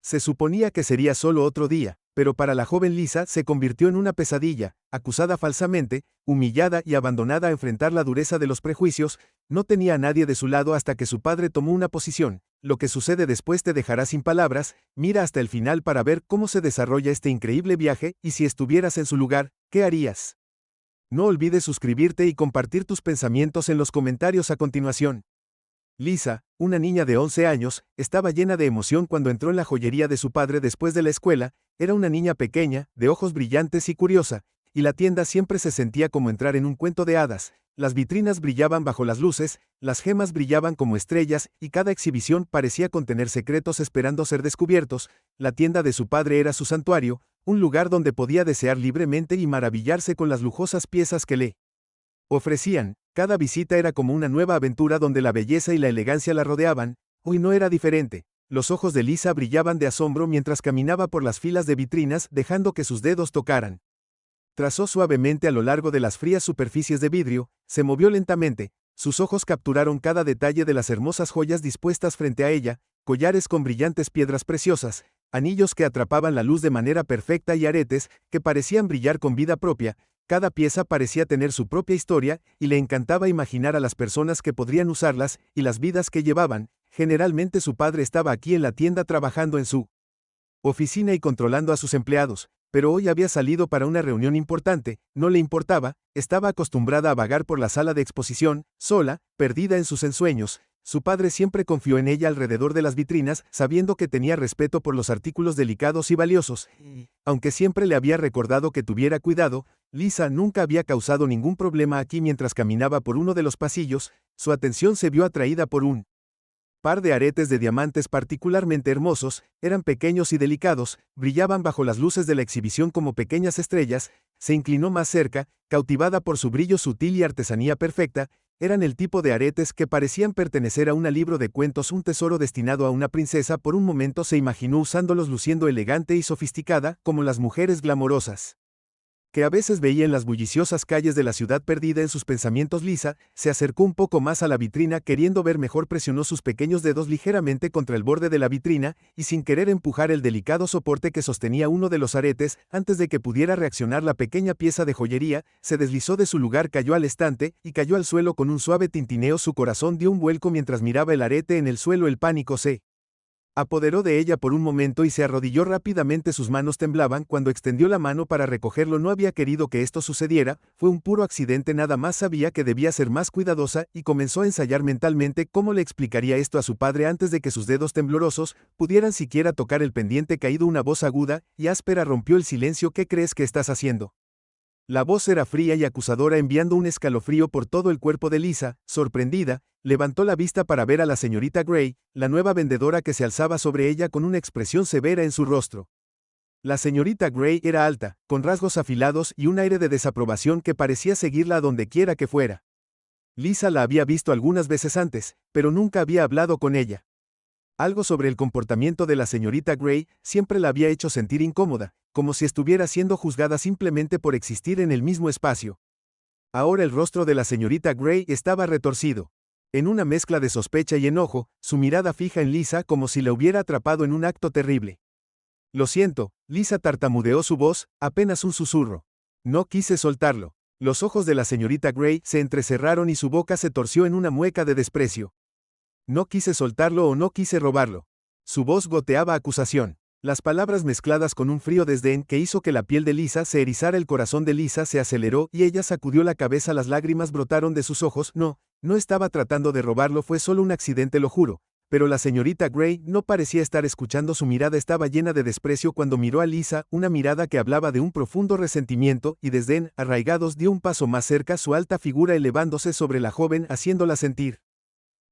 Se suponía que sería solo otro día, pero para la joven Lisa se convirtió en una pesadilla, acusada falsamente, humillada y abandonada a enfrentar la dureza de los prejuicios. No tenía a nadie de su lado hasta que su padre tomó una posición. Lo que sucede después te dejará sin palabras. Mira hasta el final para ver cómo se desarrolla este increíble viaje, y si estuvieras en su lugar, ¿qué harías? No olvides suscribirte y compartir tus pensamientos en los comentarios a continuación. Lisa, una niña de 11 años, estaba llena de emoción cuando entró en la joyería de su padre después de la escuela. Era una niña pequeña, de ojos brillantes y curiosa, y la tienda siempre se sentía como entrar en un cuento de hadas. Las vitrinas brillaban bajo las luces, las gemas brillaban como estrellas, y cada exhibición parecía contener secretos esperando ser descubiertos. La tienda de su padre era su santuario, un lugar donde podía desear libremente y maravillarse con las lujosas piezas que le ofrecían. Cada visita era como una nueva aventura donde la belleza y la elegancia la rodeaban. Hoy no era diferente. Los ojos de Lisa brillaban de asombro mientras caminaba por las filas de vitrinas, dejando que sus dedos tocaran. Trazó suavemente a lo largo de las frías superficies de vidrio, se movió lentamente. Sus ojos capturaron cada detalle de las hermosas joyas dispuestas frente a ella, collares con brillantes piedras preciosas, anillos que atrapaban la luz de manera perfecta y aretes que parecían brillar con vida propia. Cada pieza parecía tener su propia historia, y le encantaba imaginar a las personas que podrían usarlas y las vidas que llevaban. Generalmente su padre estaba aquí en la tienda trabajando en su oficina y controlando a sus empleados, pero hoy había salido para una reunión importante. No le importaba, estaba acostumbrada a vagar por la sala de exposición, sola, perdida en sus ensueños. Su padre siempre confió en ella alrededor de las vitrinas, sabiendo que tenía respeto por los artículos delicados y valiosos. Aunque siempre le había recordado que tuviera cuidado, Lisa nunca había causado ningún problema aquí. Mientras caminaba por uno de los pasillos, su atención se vio atraída por un par de aretes de diamantes particularmente hermosos. Eran pequeños y delicados, brillaban bajo las luces de la exhibición como pequeñas estrellas. Se inclinó más cerca, cautivada por su brillo sutil y artesanía perfecta. Eran el tipo de aretes que parecían pertenecer a un libro de cuentos, un tesoro destinado a una princesa. Por un momento se imaginó usándolos, luciendo elegante y sofisticada, como las mujeres glamorosas que a veces veía en las bulliciosas calles de la ciudad. Perdida en sus pensamientos, Lisa se acercó un poco más a la vitrina, queriendo ver mejor. Presionó sus pequeños dedos ligeramente contra el borde de la vitrina, y sin querer empujar el delicado soporte que sostenía uno de los aretes. Antes de que pudiera reaccionar, la pequeña pieza de joyería se deslizó de su lugar, cayó al estante, y cayó al suelo con un suave tintineo. Su corazón dio un vuelco mientras miraba el arete en el suelo. El pánico se apoderó de ella por un momento y se arrodilló rápidamente. Sus manos temblaban cuando extendió la mano para recogerlo. No había querido que esto sucediera, fue un puro accidente nada más. Sabía que debía ser más cuidadosa, y comenzó a ensayar mentalmente cómo le explicaría esto a su padre antes de que sus dedos temblorosos pudieran siquiera tocar el pendiente caído. Una voz aguda y áspera rompió el silencio. ¿Qué crees que estás haciendo? La voz era fría y acusadora, enviando un escalofrío por todo el cuerpo de Lisa. Sorprendida, levantó la vista para ver a la señorita Gray, la nueva vendedora, que se alzaba sobre ella con una expresión severa en su rostro. La señorita Gray era alta, con rasgos afilados y un aire de desaprobación que parecía seguirla a donde quiera que fuera. Lisa la había visto algunas veces antes, pero nunca había hablado con ella. Algo sobre el comportamiento de la señorita Gray siempre la había hecho sentir incómoda, como si estuviera siendo juzgada simplemente por existir en el mismo espacio. Ahora el rostro de la señorita Gray estaba retorcido. En una mezcla de sospecha y enojo, su mirada fija en Lisa como si la hubiera atrapado en un acto terrible. Lo siento, Lisa tartamudeó su voz, apenas un susurro. No quise soltarlo. Los ojos de la señorita Gray se entrecerraron y su boca se torció en una mueca de desprecio. No quise soltarlo o no quise robarlo. Su voz goteaba acusación. Las palabras mezcladas con un frío desdén que hizo que la piel de Lisa se erizara. El corazón de Lisa se aceleró y ella sacudió la cabeza. Las lágrimas brotaron de sus ojos. No estaba tratando de robarlo, fue solo un accidente, lo juro. Pero la señorita Gray no parecía estar escuchando. Su mirada estaba llena de desprecio cuando miró a Lisa, una mirada que hablaba de un profundo resentimiento y desdén arraigados. Dio un paso más cerca, su alta figura elevándose sobre la joven, haciéndola sentir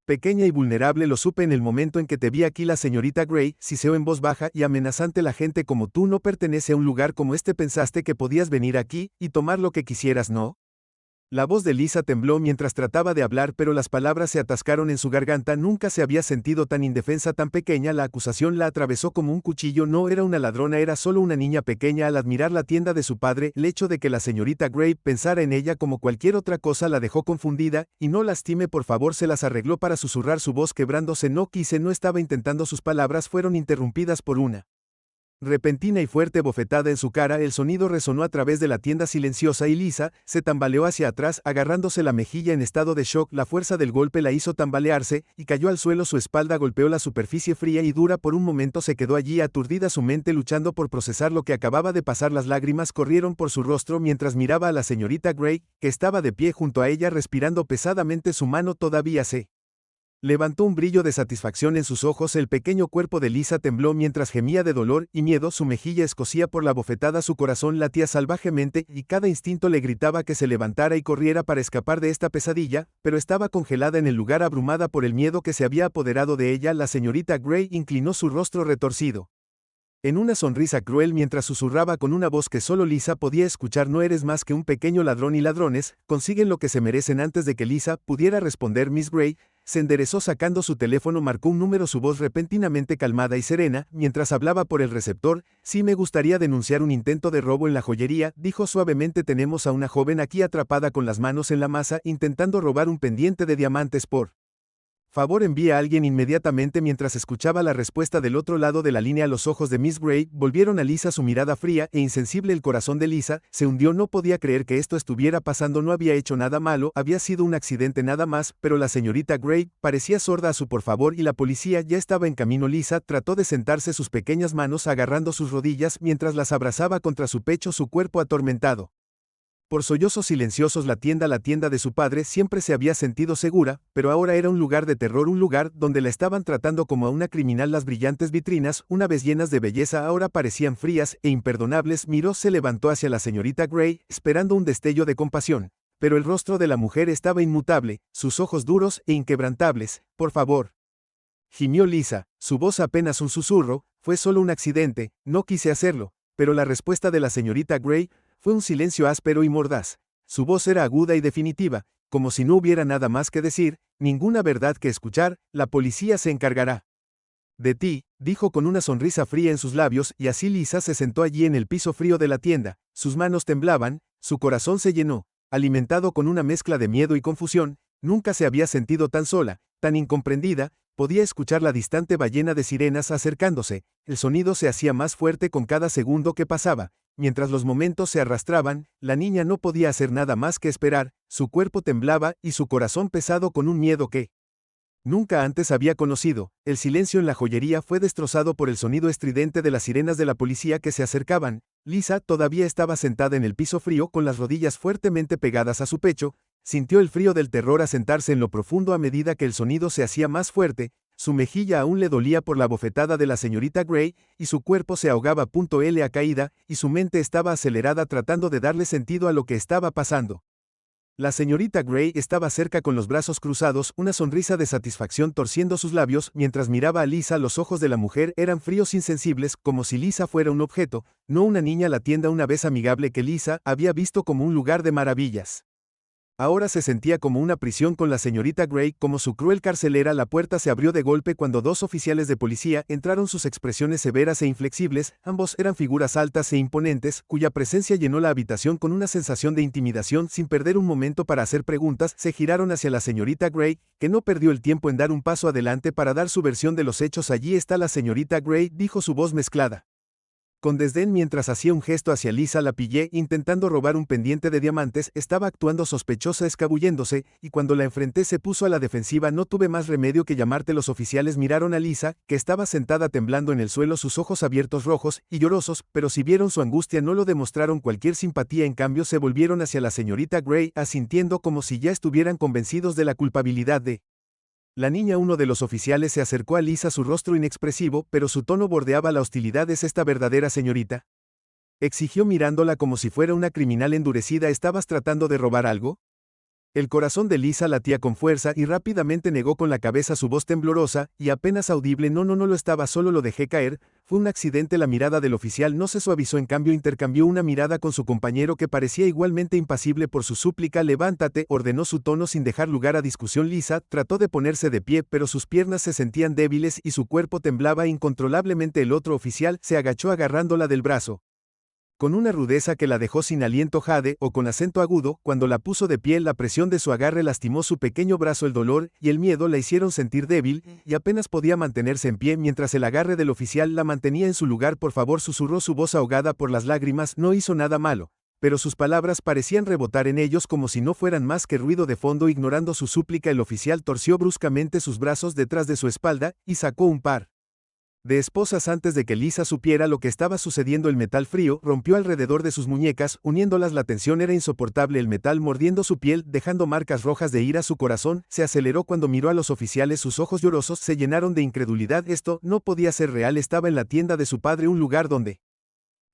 pequeña y vulnerable. Lo supe en el momento en que te vi aquí. La señorita Gray siseó en voz baja y amenazante. La gente como tú no pertenece a un lugar como este. Pensaste que podías venir aquí y tomar lo que quisieras, ¿no? La voz de Lisa tembló mientras trataba de hablar, pero las palabras se atascaron en su garganta. Nunca se había sentido tan indefensa, tan pequeña. La acusación la atravesó como un cuchillo. No era una ladrona, era solo una niña pequeña. Al admirar la tienda de su padre, el hecho de que la señorita Gray pensara en ella como cualquier otra cosa la dejó confundida. Y no lastime, por favor, se las arregló para susurrar, su voz quebrándose. No quise, no estaba intentando. Sus palabras fueron interrumpidas por una repentina y fuerte bofetada en su cara. El sonido resonó a través de la tienda silenciosa y Lisa se tambaleó hacia atrás, agarrándose la mejilla en estado de shock. La fuerza del golpe la hizo tambalearse y cayó al suelo. Su espalda golpeó la superficie fría y dura. Por un momento se quedó allí, aturdida, su mente luchando por procesar lo que acababa de pasar. Las lágrimas corrieron por su rostro mientras miraba a la señorita Gray, que estaba de pie junto a ella respirando pesadamente. Su mano todavía se levantó, un brillo de satisfacción en sus ojos. El pequeño cuerpo de Lisa tembló mientras gemía de dolor y miedo. Su mejilla escocía por la bofetada, su corazón latía salvajemente y cada instinto le gritaba que se levantara y corriera para escapar de esta pesadilla, pero estaba congelada en el lugar, abrumada por el miedo que se había apoderado de ella. La señorita Gray inclinó su rostro retorcido en una sonrisa cruel mientras susurraba con una voz que solo Lisa podía escuchar: no eres más que un pequeño ladrón y ladrones consiguen lo que se merecen. Antes de que Lisa pudiera responder, Miss Gray se enderezó sacando su teléfono, marcó un número, su voz repentinamente calmada y serena, mientras hablaba por el receptor. Sí, me gustaría denunciar un intento de robo en la joyería, dijo suavemente. Tenemos a una joven aquí atrapada con las manos en la masa intentando robar un pendiente de diamantes. Por favor, envía a alguien inmediatamente. Mientras escuchaba la respuesta del otro lado de la línea, los ojos de Miss Gray volvieron a Lisa, su mirada fría e insensible. El corazón de Lisa se hundió, no podía creer que esto estuviera pasando. No había hecho nada malo, había sido un accidente nada más, pero la señorita Gray parecía sorda a su por favor y la policía ya estaba en camino. Lisa trató de sentarse, sus pequeñas manos agarrando sus rodillas mientras las abrazaba contra su pecho, su cuerpo atormentado por sollozos silenciosos. La tienda de su padre siempre se había sentido segura, pero ahora era un lugar de terror, un lugar donde la estaban tratando como a una criminal. Las brillantes vitrinas, una vez llenas de belleza, ahora parecían frías e imperdonables. Miró, se levantó hacia la señorita Gray, esperando un destello de compasión, pero el rostro de la mujer estaba inmutable, sus ojos duros e inquebrantables. Por favor, gimió Lisa, su voz apenas un susurro. Fue solo un accidente, no quise hacerlo. Pero la respuesta de la señorita Gray fue un silencio áspero y mordaz. Su voz era aguda y definitiva, como si no hubiera nada más que decir, ninguna verdad que escuchar. La policía se encargará de ti, dijo con una sonrisa fría en sus labios, y así Lisa se sentó allí en el piso frío de la tienda. Sus manos temblaban, su corazón se llenó, alimentado con una mezcla de miedo y confusión. Nunca se había sentido tan sola, tan incomprendida. Podía escuchar la distante ballena de sirenas acercándose. El sonido se hacía más fuerte con cada segundo que pasaba. Mientras los momentos se arrastraban, la niña no podía hacer nada más que esperar. Su cuerpo temblaba y su corazón pesado con un miedo que nunca antes había conocido. El silencio en la joyería fue destrozado por el sonido estridente de las sirenas de la policía que se acercaban. Lisa todavía estaba sentada en el piso frío con las rodillas fuertemente pegadas a su pecho. Sintió el frío del terror asentarse en lo profundo a medida que el sonido se hacía más fuerte. Su mejilla aún le dolía por la bofetada de la señorita Gray, y su cuerpo se ahogaba. L a caída, y su mente estaba acelerada tratando de darle sentido a lo que estaba pasando. La señorita Gray estaba cerca con los brazos cruzados, una sonrisa de satisfacción torciendo sus labios mientras miraba a Lisa. Los ojos de la mujer eran fríos, insensibles, como si Lisa fuera un objeto, no una niña. La tienda, una vez amigable que Lisa había visto como un lugar de maravillas, ahora se sentía como una prisión con la señorita Gray como su cruel carcelera. La puerta se abrió de golpe cuando dos oficiales de policía entraron, sus expresiones severas e inflexibles. Ambos eran figuras altas e imponentes, cuya presencia llenó la habitación con una sensación de intimidación. Sin perder un momento para hacer preguntas, se giraron hacia la señorita Gray, que no perdió el tiempo en dar un paso adelante para dar su versión de los hechos. Allí está la señorita Gray, dijo, su voz mezclada con desdén mientras hacía un gesto hacia Lisa. La pillé intentando robar un pendiente de diamantes, estaba actuando sospechosa, escabulléndose, y cuando la enfrenté se puso a la defensiva. No tuve más remedio que llamarte. Los oficiales miraron a Lisa, que estaba sentada temblando en el suelo, sus ojos abiertos, rojos y llorosos, pero si vieron su angustia no lo demostraron cualquier simpatía. En cambio se volvieron hacia la señorita Gray, asintiendo como si ya estuvieran convencidos de la culpabilidad de la niña. Uno de los oficiales se acercó a Lisa, su rostro inexpresivo, pero su tono bordeaba la hostilidad. ¿Es esta verdadera, señorita?, exigió mirándola como si fuera una criminal endurecida. ¿Estabas tratando de robar algo? El corazón de Lisa latía con fuerza y rápidamente negó con la cabeza su voz temblorosa, y apenas audible no lo estaba, solo lo dejé caer, fue un accidente. La mirada del oficial no se suavizó, en cambio intercambió una mirada con su compañero que parecía igualmente impasible por su súplica. Levántate, ordenó su tono sin dejar lugar a discusión. Lisa trató de ponerse de pie, pero sus piernas se sentían débiles y su cuerpo temblaba incontrolablemente. El otro oficial se agachó agarrándola del brazo. Con una rudeza que la dejó sin aliento. Jade, o con acento agudo, cuando la puso de pie, la presión de su agarre lastimó su pequeño brazo. El dolor y el miedo la hicieron sentir débil, y apenas podía mantenerse en pie mientras el agarre del oficial la mantenía en su lugar. Por favor, susurró, su voz ahogada por las lágrimas. No hizo nada malo, pero sus palabras parecían rebotar en ellos como si no fueran más que ruido de fondo. Ignorando su súplica, el oficial torció bruscamente sus brazos detrás de su espalda, y sacó un par de esposas antes de que Lisa supiera lo que estaba sucediendo. El metal frío rompió alrededor de sus muñecas, uniéndolas. La tensión era insoportable, el metal mordiendo su piel, dejando marcas rojas de ira. Su corazón se aceleró cuando miró a los oficiales. Sus ojos llorosos se llenaron de incredulidad. Esto no podía ser real. Estaba en la tienda de su padre, un lugar donde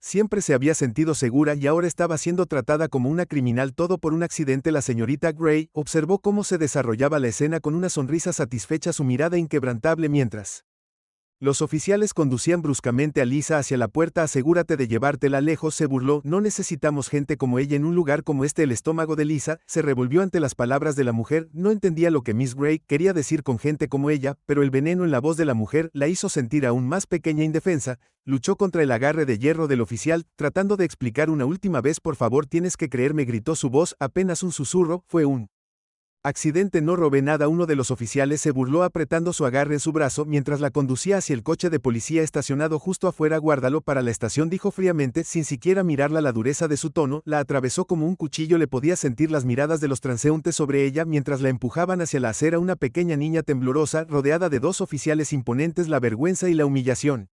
siempre se había sentido segura, y ahora estaba siendo tratada como una criminal. Todo por un accidente. La señorita Gray observó cómo se desarrollaba la escena con una sonrisa satisfecha, su mirada inquebrantable mientras los oficiales conducían bruscamente a Lisa hacia la puerta. Asegúrate de llevártela lejos, se burló. No necesitamos gente como ella en un lugar como este. El estómago de Lisa se revolvió ante las palabras de la mujer. No entendía lo que Miss Gray quería decir con gente como ella, pero el veneno en la voz de la mujer la hizo sentir aún más pequeña e indefensa. Luchó contra el agarre de hierro del oficial, tratando de explicar una última vez. Por favor, tienes que creerme, gritó, su voz apenas un susurro. Fue un accidente, no robé nada. Uno de los oficiales se burló apretando su agarre en su brazo mientras la conducía hacia el coche de policía estacionado justo afuera. Guárdalo para la estación, dijo fríamente, sin siquiera mirarla. La dureza de su tono la atravesó como un cuchillo. Le podía sentir las miradas de los transeúntes sobre ella mientras la empujaban hacia la acera. Una pequeña niña temblorosa, rodeada de dos oficiales imponentes. La vergüenza y la humillación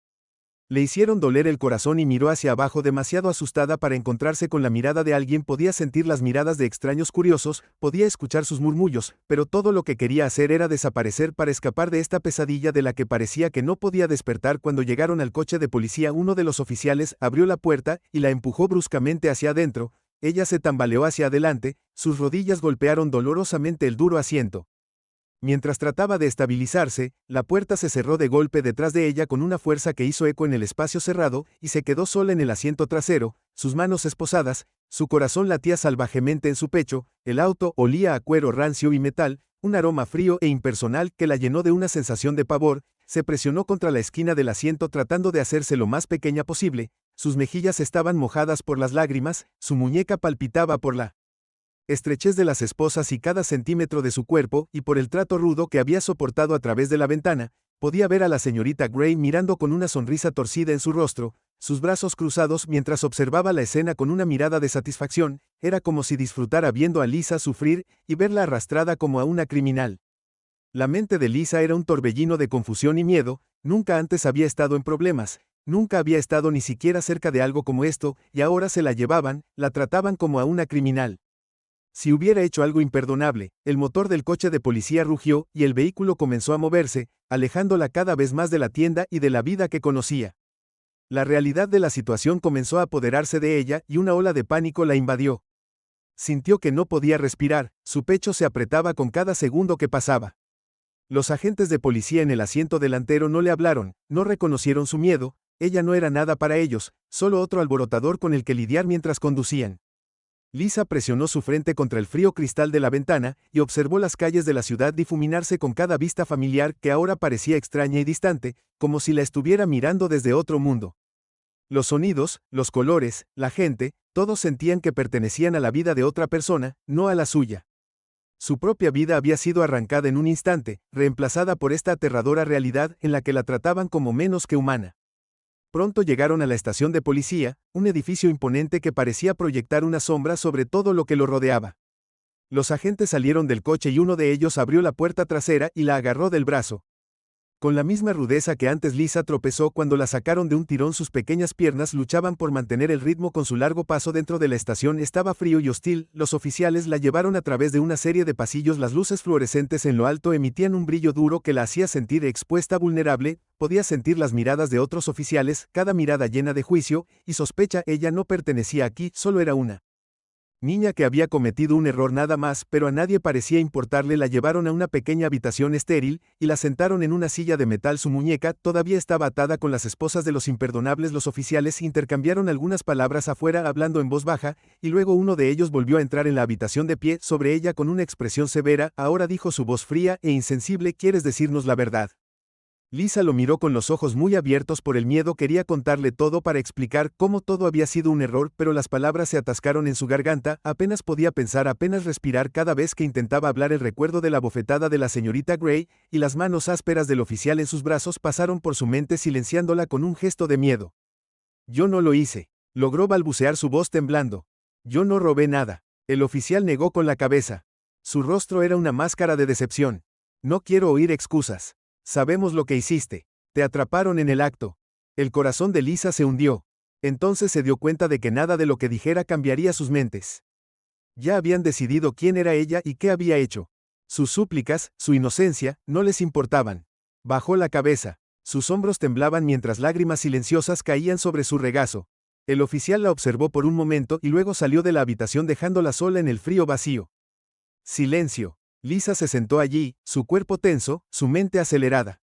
le hicieron doler el corazón y miró hacia abajo, demasiado asustada para encontrarse con la mirada de alguien. Podía sentir las miradas de extraños curiosos, podía escuchar sus murmullos, pero todo lo que quería hacer era desaparecer para escapar de esta pesadilla de la que parecía que no podía despertar. Cuando llegaron al coche de policía, uno de los oficiales abrió la puerta y la empujó bruscamente hacia adentro. Ella se tambaleó hacia adelante, sus rodillas golpearon dolorosamente el duro asiento. Mientras trataba de estabilizarse, la puerta se cerró de golpe detrás de ella con una fuerza que hizo eco en el espacio cerrado, y se quedó sola en el asiento trasero, sus manos esposadas. Su corazón latía salvajemente en su pecho. El auto olía a cuero rancio y metal, un aroma frío e impersonal que la llenó de una sensación de pavor. Se presionó contra la esquina del asiento tratando de hacerse lo más pequeña posible. Sus mejillas estaban mojadas por las lágrimas, su muñeca palpitaba por la estrechez de las esposas y cada centímetro de su cuerpo, y por el trato rudo que había soportado. A través de la ventana, podía ver a la señorita Gray mirando con una sonrisa torcida en su rostro, sus brazos cruzados mientras observaba la escena con una mirada de satisfacción. Era como si disfrutara viendo a Lisa sufrir y verla arrastrada como a una criminal. La mente de Lisa era un torbellino de confusión y miedo. Nunca antes había estado en problemas, nunca había estado ni siquiera cerca de algo como esto, y ahora se la llevaban, la trataban como a una criminal. Si hubiera hecho algo imperdonable. El motor del coche de policía rugió, y el vehículo comenzó a moverse, alejándola cada vez más de la tienda y de la vida que conocía. La realidad de la situación comenzó a apoderarse de ella, y una ola de pánico la invadió. Sintió que no podía respirar, su pecho se apretaba con cada segundo que pasaba. Los agentes de policía en el asiento delantero no le hablaron, no reconocieron su miedo. Ella no era nada para ellos, solo otro alborotador con el que lidiar mientras conducían. Lisa presionó su frente contra el frío cristal de la ventana, y observó las calles de la ciudad difuminarse con cada vista familiar que ahora parecía extraña y distante, como si la estuviera mirando desde otro mundo. Los sonidos, los colores, la gente, todos sentían que pertenecían a la vida de otra persona, no a la suya. Su propia vida había sido arrancada en un instante, reemplazada por esta aterradora realidad en la que la trataban como menos que humana. Pronto llegaron a la estación de policía, un edificio imponente que parecía proyectar una sombra sobre todo lo que lo rodeaba. Los agentes salieron del coche y uno de ellos abrió la puerta trasera y la agarró del brazo. Con la misma rudeza que antes, Lisa tropezó cuando la sacaron de un tirón. Sus pequeñas piernas luchaban por mantener el ritmo con su largo paso dentro de la estación. Estaba frío y hostil. Los oficiales la llevaron a través de una serie de pasillos. Las luces fluorescentes en lo alto emitían un brillo duro que la hacía sentir expuesta, vulnerable. Podía sentir las miradas de otros oficiales, cada mirada llena de juicio y sospecha. Ella no pertenecía aquí, solo era una Niña que había cometido un error nada más, pero a nadie parecía importarle. La llevaron a una pequeña habitación estéril, y la sentaron en una silla de metal. Su muñeca todavía estaba atada con las esposas de los imperdonables. Los oficiales intercambiaron algunas palabras afuera hablando en voz baja, y luego uno de ellos volvió a entrar en la habitación de pie sobre ella con una expresión severa. Ahora, dijo su voz fría e insensible, ¿quieres decirnos la verdad? Lisa lo miró con los ojos muy abiertos por el miedo. Quería contarle todo para explicar cómo todo había sido un error, pero las palabras se atascaron en su garganta. Apenas podía pensar, apenas respirar. Cada vez que intentaba hablar, el recuerdo de la bofetada de la señorita Gray y las manos ásperas del oficial en sus brazos pasaron por su mente, silenciándola con un gesto de miedo. Yo no lo hice. Logró balbucear, su voz temblando. Yo no robé nada. El oficial negó con la cabeza. Su rostro era una máscara de decepción. No quiero oír excusas. Sabemos lo que hiciste. Te atraparon en el acto. El corazón de Lisa se hundió. Entonces se dio cuenta de que nada de lo que dijera cambiaría sus mentes. Ya habían decidido quién era ella y qué había hecho. Sus súplicas, su inocencia, no les importaban. Bajó la cabeza. Sus hombros temblaban mientras lágrimas silenciosas caían sobre su regazo. El oficial la observó por un momento y luego salió de la habitación dejándola sola en el frío vacío. Silencio. Lisa se sentó allí, su cuerpo tenso, su mente acelerada.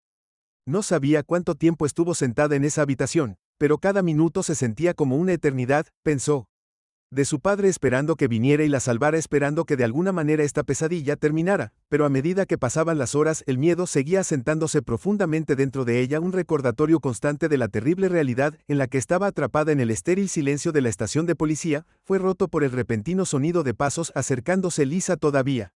No sabía cuánto tiempo estuvo sentada en esa habitación, pero cada minuto se sentía como una eternidad, pensó. De su padre esperando que viniera y la salvara, esperando que de alguna manera esta pesadilla terminara, pero a medida que pasaban las horas, el miedo seguía asentándose profundamente dentro de ella, un recordatorio constante de la terrible realidad en la que estaba atrapada. En el estéril silencio de la estación de policía, fue roto por el repentino sonido de pasos acercándose. Lisa, todavía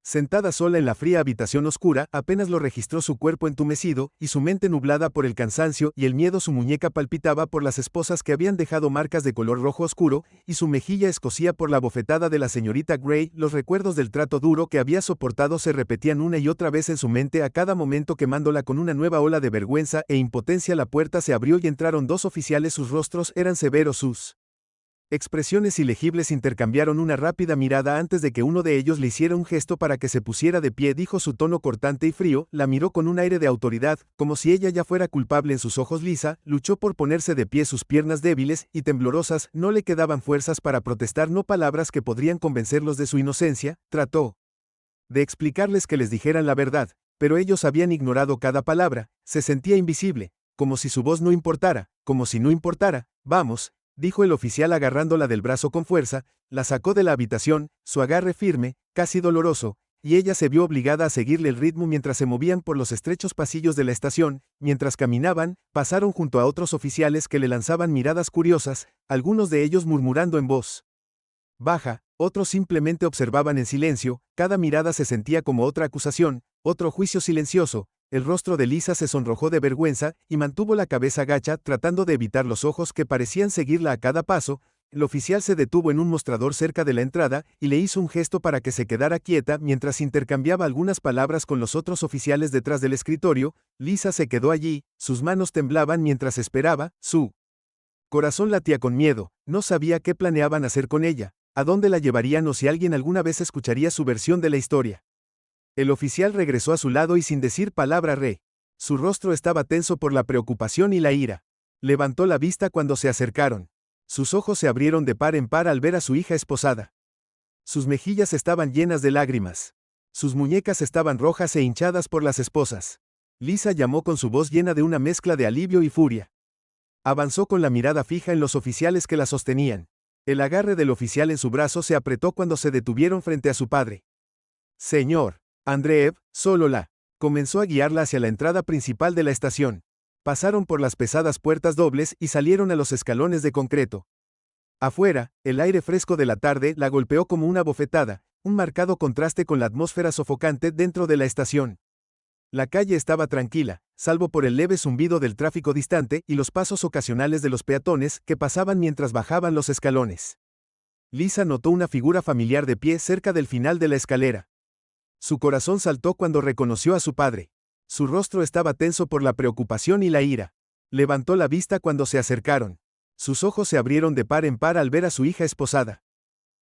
sentada sola en la fría habitación oscura, apenas lo registró, su cuerpo entumecido, y su mente nublada por el cansancio y el miedo. Su muñeca palpitaba por las esposas que habían dejado marcas de color rojo oscuro, y su mejilla escocía por la bofetada de la señorita Gray. Los recuerdos del trato duro que había soportado se repetían una y otra vez en su mente, a cada momento quemándola con una nueva ola de vergüenza e impotencia. La puerta se abrió y entraron dos oficiales. Sus rostros eran severos, sus expresiones ilegibles intercambiaron una rápida mirada antes de que uno de ellos le hiciera un gesto para que se pusiera de pie. Dijo su tono cortante y frío, la miró con un aire de autoridad, como si ella ya fuera culpable. En sus ojos Lisa luchó por ponerse de pie, sus piernas débiles y temblorosas, no le quedaban fuerzas para protestar, no palabras que podrían convencerlos de su inocencia. Trató de explicarles que les dijeran la verdad, pero ellos habían ignorado cada palabra. Se sentía invisible, como si su voz no importara, como si no importara. Vamos, dijo el oficial agarrándola del brazo con fuerza, la sacó de la habitación, su agarre firme, casi doloroso, y ella se vio obligada a seguirle el ritmo mientras se movían por los estrechos pasillos de la estación. Mientras caminaban, pasaron junto a otros oficiales que le lanzaban miradas curiosas, algunos de ellos murmurando en voz baja, otros simplemente observaban en silencio. Cada mirada se sentía como otra acusación, otro juicio silencioso. El rostro de Lisa se sonrojó de vergüenza, y mantuvo la cabeza gacha, tratando de evitar los ojos que parecían seguirla a cada paso. El oficial se detuvo en un mostrador cerca de la entrada, y le hizo un gesto para que se quedara quieta mientras intercambiaba algunas palabras con los otros oficiales detrás del escritorio. Lisa se quedó allí, sus manos temblaban mientras esperaba, su corazón latía con miedo, no sabía qué planeaban hacer con ella, a dónde la llevarían o si alguien alguna vez escucharía su versión de la historia. El oficial regresó a su lado y sin decir palabra su rostro estaba tenso por la preocupación y la ira. Levantó la vista cuando se acercaron. Sus ojos se abrieron de par en par al ver a su hija esposada. Sus mejillas estaban llenas de lágrimas. Sus muñecas estaban rojas e hinchadas por las esposas. Lisa llamó con su voz llena de una mezcla de alivio y furia. Avanzó con la mirada fija en los oficiales que la sostenían. El agarre del oficial en su brazo se apretó cuando se detuvieron frente a su padre. Señor Andreev, solo la comenzó a guiarla hacia la entrada principal de la estación. Pasaron por las pesadas puertas dobles y salieron a los escalones de concreto. Afuera, el aire fresco de la tarde la golpeó como una bofetada, un marcado contraste con la atmósfera sofocante dentro de la estación. La calle estaba tranquila, salvo por el leve zumbido del tráfico distante y los pasos ocasionales de los peatones que pasaban mientras bajaban los escalones. Lisa notó una figura familiar de pie cerca del final de la escalera. Su corazón saltó cuando reconoció a su padre. Su rostro estaba tenso por la preocupación y la ira. Levantó la vista cuando se acercaron. Sus ojos se abrieron de par en par al ver a su hija esposada.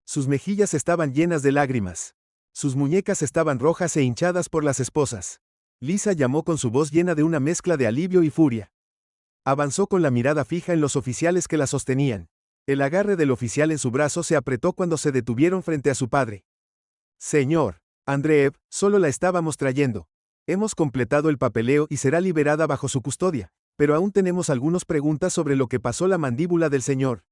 Sus mejillas estaban llenas de lágrimas. Sus muñecas estaban rojas e hinchadas por las esposas. Lisa llamó con su voz llena de una mezcla de alivio y furia. Avanzó con la mirada fija en los oficiales que la sostenían. El agarre del oficial en su brazo se apretó cuando se detuvieron frente a su padre. Señor Andreev, solo la estábamos trayendo. Hemos completado el papeleo y será liberada bajo su custodia, pero aún tenemos algunas preguntas sobre lo que pasó la mandíbula del señor.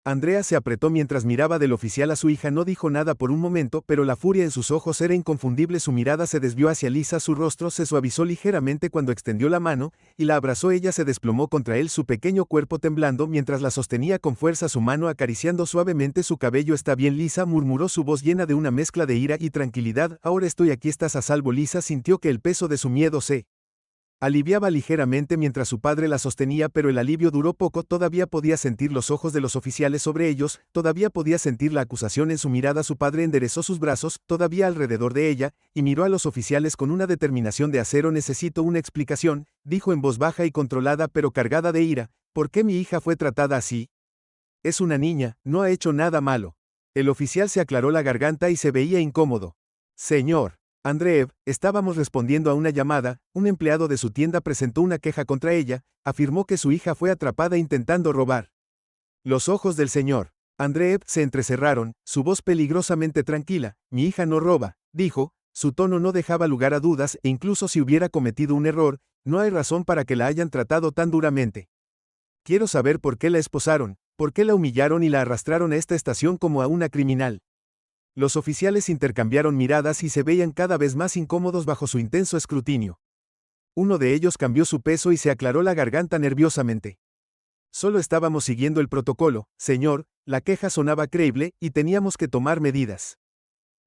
Andrea se apretó mientras miraba del oficial a su hija. No dijo nada por un momento, pero la furia en sus ojos era inconfundible. Su mirada se desvió hacia Lisa, su rostro se suavizó ligeramente cuando extendió la mano, y la abrazó. Ella se desplomó contra él, su pequeño cuerpo temblando mientras la sostenía con fuerza, su mano acariciando suavemente su cabello. Está bien, Lisa, murmuró, su voz llena de una mezcla de ira y tranquilidad. Ahora estoy aquí, estás a salvo. Lisa sintió que el peso de su miedo se aliviaba ligeramente mientras su padre la sostenía, pero el alivio duró poco. Todavía podía sentir los ojos de los oficiales sobre ellos, todavía podía sentir la acusación en su mirada. Su padre enderezó sus brazos, todavía alrededor de ella, y miró a los oficiales con una determinación de acero. Necesito una explicación, dijo en voz baja y controlada pero cargada de ira. ¿Por qué mi hija fue tratada así? Es una niña, no ha hecho nada malo. El oficial se aclaró la garganta y se veía incómodo. Señor Andreev, estábamos respondiendo a una llamada. Un empleado de su tienda presentó una queja contra ella, afirmó que su hija fue atrapada intentando robar. Los ojos del señor Andreev se entrecerraron, su voz peligrosamente tranquila. Mi hija no roba, dijo, su tono no dejaba lugar a dudas, e incluso si hubiera cometido un error, no hay razón para que la hayan tratado tan duramente. Quiero saber por qué la esposaron, por qué la humillaron y la arrastraron a esta estación como a una criminal. Los oficiales intercambiaron miradas y se veían cada vez más incómodos bajo su intenso escrutinio. Uno de ellos cambió su peso y se aclaró la garganta nerviosamente. Solo estábamos siguiendo el protocolo, señor, la queja sonaba creíble y teníamos que tomar medidas.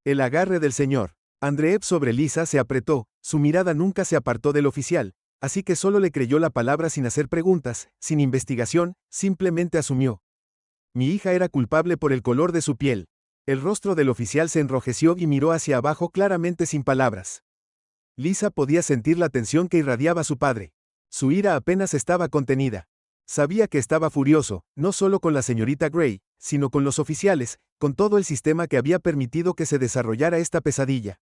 El agarre del señor Andreev sobre Lisa se apretó, su mirada nunca se apartó del oficial, así que solo le creyó la palabra sin hacer preguntas, sin investigación, simplemente asumió. Mi hija era culpable por el color de su piel. El rostro del oficial se enrojeció y miró hacia abajo claramente sin palabras. Lisa podía sentir la tensión que irradiaba su padre. Su ira apenas estaba contenida. Sabía que estaba furioso, no solo con la señorita Gray, sino con los oficiales, con todo el sistema que había permitido que se desarrollara esta pesadilla.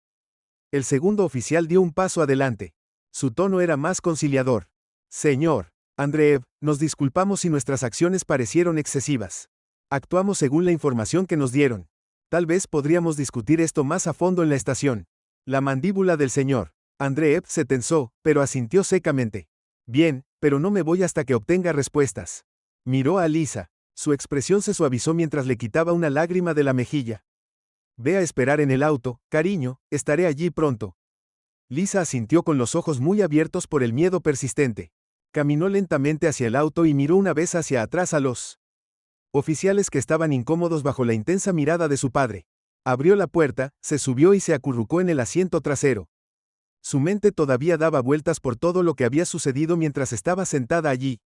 El segundo oficial dio un paso adelante. Su tono era más conciliador. Señor Andreev, nos disculpamos si nuestras acciones parecieron excesivas. Actuamos según la información que nos dieron. Tal vez podríamos discutir esto más a fondo en la estación. La mandíbula del señor Andreev se tensó, pero asintió secamente. Bien, pero no me voy hasta que obtenga respuestas. Miró a Lisa. Su expresión se suavizó mientras le quitaba una lágrima de la mejilla. Ve a esperar en el auto, cariño, estaré allí pronto. Lisa asintió con los ojos muy abiertos por el miedo persistente. Caminó lentamente hacia el auto y miró una vez hacia atrás a los oficiales que estaban incómodos bajo la intensa mirada de su padre. Abrió la puerta, se subió y se acurrucó en el asiento trasero. Su mente todavía daba vueltas por todo lo que había sucedido mientras estaba sentada allí.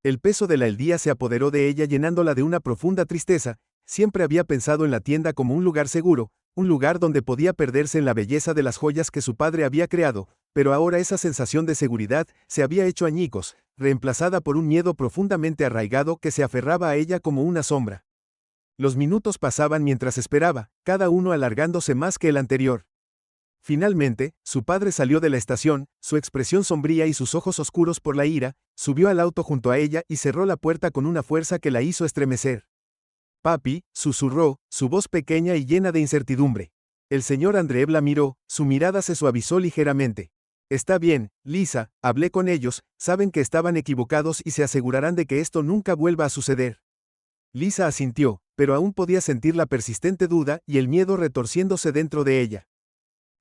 El peso de el día se apoderó de ella llenándola de una profunda tristeza. Siempre había pensado en la tienda como un lugar seguro, un lugar donde podía perderse en la belleza de las joyas que su padre había creado, pero ahora esa sensación de seguridad se había hecho añicos, reemplazada por un miedo profundamente arraigado que se aferraba a ella como una sombra. Los minutos pasaban mientras esperaba, cada uno alargándose más que el anterior. Finalmente, su padre salió de la estación, su expresión sombría y sus ojos oscuros por la ira, subió al auto junto a ella y cerró la puerta con una fuerza que la hizo estremecer. Papi, susurró, su voz pequeña y llena de incertidumbre. El señor Andreev la miró, su mirada se suavizó ligeramente. Está bien, Lisa, hablé con ellos, saben que estaban equivocados y se asegurarán de que esto nunca vuelva a suceder. Lisa asintió, pero aún podía sentir la persistente duda y el miedo retorciéndose dentro de ella.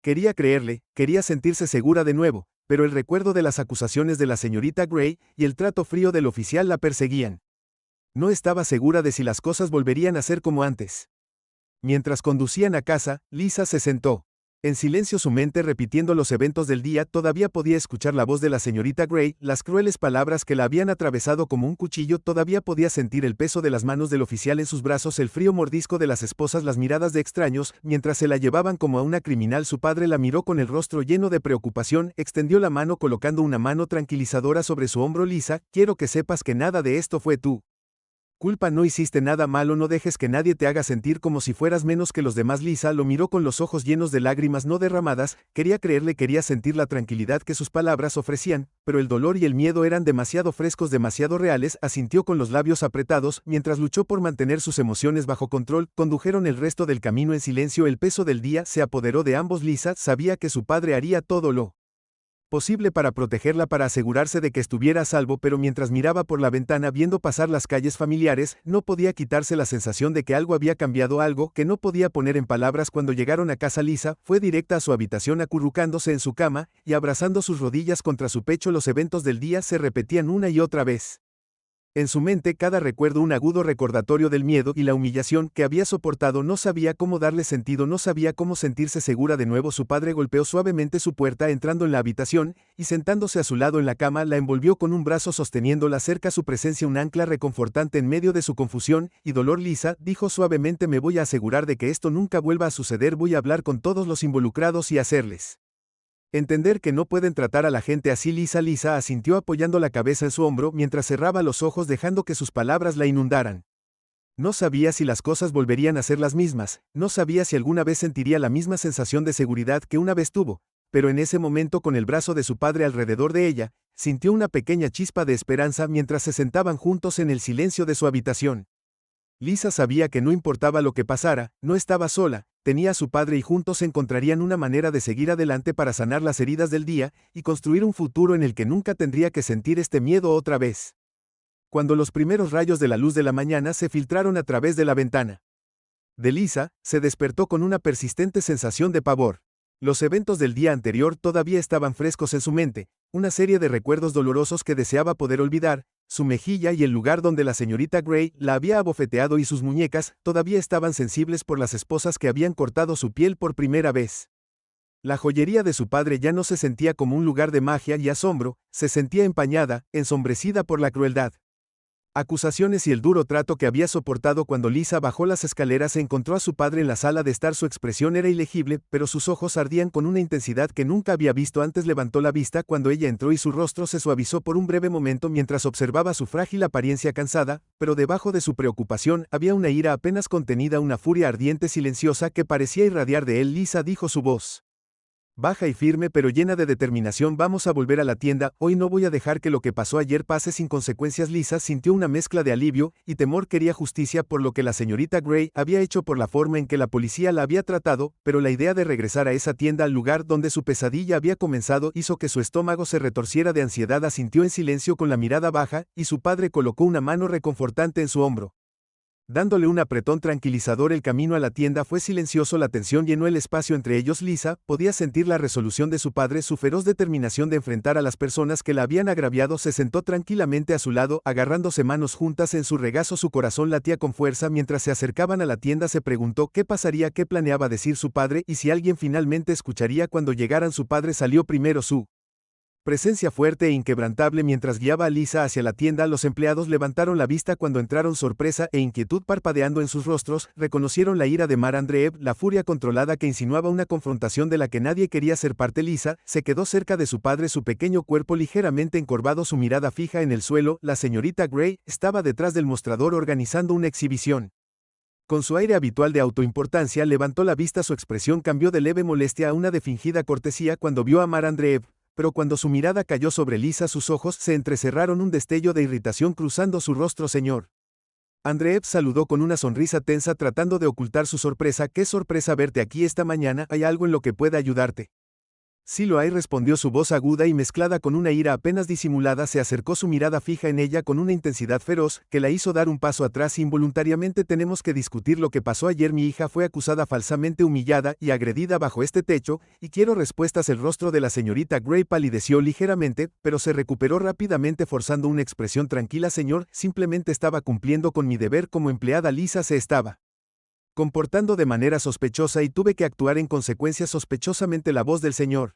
Quería creerle, quería sentirse segura de nuevo, pero el recuerdo de las acusaciones de la señorita Gray y el trato frío del oficial la perseguían. No estaba segura de si las cosas volverían a ser como antes. Mientras conducían a casa, Lisa se sentó. En silencio, su mente repitiendo los eventos del día. Todavía podía escuchar la voz de la señorita Gray, las crueles palabras que la habían atravesado como un cuchillo. Todavía podía sentir el peso de las manos del oficial en sus brazos, el frío mordisco de las esposas, las miradas de extraños, mientras se la llevaban como a una criminal. Su padre la miró con el rostro lleno de preocupación, extendió la mano colocando una mano tranquilizadora sobre su hombro. Lisa, quiero que sepas que nada de esto fue tú Culpa, no hiciste nada malo, no dejes que nadie te haga sentir como si fueras menos que los demás. Lisa lo miró con los ojos llenos de lágrimas no derramadas, quería creerle, quería sentir la tranquilidad que sus palabras ofrecían, pero el dolor y el miedo eran demasiado frescos, demasiado reales. Asintió con los labios apretados, mientras luchó por mantener sus emociones bajo control. Condujeron el resto del camino en silencio. El peso del día se apoderó de ambos. Lisa sabía que su padre haría todo lo posible para protegerla, para asegurarse de que estuviera a salvo, pero mientras miraba por la ventana viendo pasar las calles familiares, no podía quitarse la sensación de que algo había cambiado, algo que no podía poner en palabras. Cuando llegaron a casa, Lisa fue directa a su habitación, acurrucándose en su cama y abrazando sus rodillas contra su pecho. Los eventos del día se repetían una y otra vez. En su mente cada recuerdo un agudo recordatorio del miedo y la humillación que había soportado. No sabía cómo darle sentido, no sabía cómo sentirse segura de nuevo. Su padre golpeó suavemente su puerta entrando en la habitación, y sentándose a su lado en la cama la envolvió con un brazo sosteniéndola cerca. Su presencia un ancla reconfortante en medio de su confusión y dolor. Lisa dijo suavemente: me voy a asegurar de que esto nunca vuelva a suceder, voy a hablar con todos los involucrados y hacerles entender que no pueden tratar a la gente así. Lisa asintió apoyando la cabeza en su hombro mientras cerraba los ojos dejando que sus palabras la inundaran. No sabía si las cosas volverían a ser las mismas, no sabía si alguna vez sentiría la misma sensación de seguridad que una vez tuvo, pero en ese momento, con el brazo de su padre alrededor de ella, sintió una pequeña chispa de esperanza mientras se sentaban juntos en el silencio de su habitación. Lisa sabía que no importaba lo que pasara, no estaba sola, tenía a su padre y juntos encontrarían una manera de seguir adelante para sanar las heridas del día y construir un futuro en el que nunca tendría que sentir este miedo otra vez. Cuando los primeros rayos de la luz de la mañana se filtraron a través de la ventana de Lisa, se despertó con una persistente sensación de pavor. Los eventos del día anterior todavía estaban frescos en su mente, una serie de recuerdos dolorosos que deseaba poder olvidar. Su mejilla y el lugar donde la señorita Gray la había abofeteado y sus muñecas todavía estaban sensibles por las esposas que habían cortado su piel por primera vez. La joyería de su padre ya no se sentía como un lugar de magia y asombro, se sentía empañada, ensombrecida por la crueldad, acusaciones y el duro trato que había soportado. Cuando Lisa bajó las escaleras, encontró a su padre en la sala de estar. Su expresión era ilegible, pero sus ojos ardían con una intensidad que nunca había visto antes. Levantó la vista cuando ella entró y su rostro se suavizó por un breve momento mientras observaba su frágil apariencia cansada, pero debajo de su preocupación había una ira apenas contenida, una furia ardiente silenciosa que parecía irradiar de él. Lisa, dijo su voz baja y firme pero llena de determinación, vamos a volver a la tienda, hoy no voy a dejar que lo que pasó ayer pase sin consecuencias. Lisa sintió una mezcla de alivio y temor. Quería justicia por lo que la señorita Gray había hecho, por la forma en que la policía la había tratado, pero la idea de regresar a esa tienda, al lugar donde su pesadilla había comenzado, hizo que su estómago se retorciera de ansiedad. Asintió en silencio con la mirada baja, y su padre colocó una mano reconfortante en su hombro, dándole un apretón tranquilizador. El camino a la tienda fue silencioso, la tensión llenó el espacio entre ellos. Lisa podía sentir la resolución de su padre, su feroz determinación de enfrentar a las personas que la habían agraviado. Se sentó tranquilamente a su lado, agarrándose manos juntas en su regazo. Su corazón latía con fuerza. Mientras se acercaban a la tienda se preguntó qué pasaría, qué planeaba decir su padre y si alguien finalmente escucharía cuando llegaran. Su padre salió primero, su presencia fuerte e inquebrantable mientras guiaba a Lisa hacia la tienda. Los empleados levantaron la vista cuando entraron, sorpresa e inquietud parpadeando en sus rostros. Reconocieron la ira de Mar Andreev, la furia controlada que insinuaba una confrontación de la que nadie quería ser parte. Lisa se quedó cerca de su padre, su pequeño cuerpo ligeramente encorvado, su mirada fija en el suelo. La señorita Gray estaba detrás del mostrador organizando una exhibición. Con su aire habitual de autoimportancia levantó la vista. Su expresión cambió de leve molestia a una de fingida cortesía cuando vio a Mar Andreev, pero cuando su mirada cayó sobre Lisa sus ojos se entrecerraron, un destello de irritación cruzando su rostro. Señor Andreev saludó con una sonrisa tensa tratando de ocultar su sorpresa. Qué sorpresa verte aquí esta mañana, ¿hay algo en lo que pueda ayudarte? Sí lo hay, respondió su voz aguda y mezclada con una ira apenas disimulada. Se acercó, su mirada fija en ella con una intensidad feroz que la hizo dar un paso atrás. Involuntariamente tenemos que discutir lo que pasó ayer. Mi hija fue acusada, falsamente humillada y agredida bajo este techo, y quiero respuestas. El rostro de la señorita Gray palideció ligeramente, pero se recuperó rápidamente forzando una expresión tranquila. Señor, simplemente estaba cumpliendo con mi deber como empleada. Lisa se estaba comportando de manera sospechosa y tuve que actuar en consecuencia. Sospechosamente la voz del señor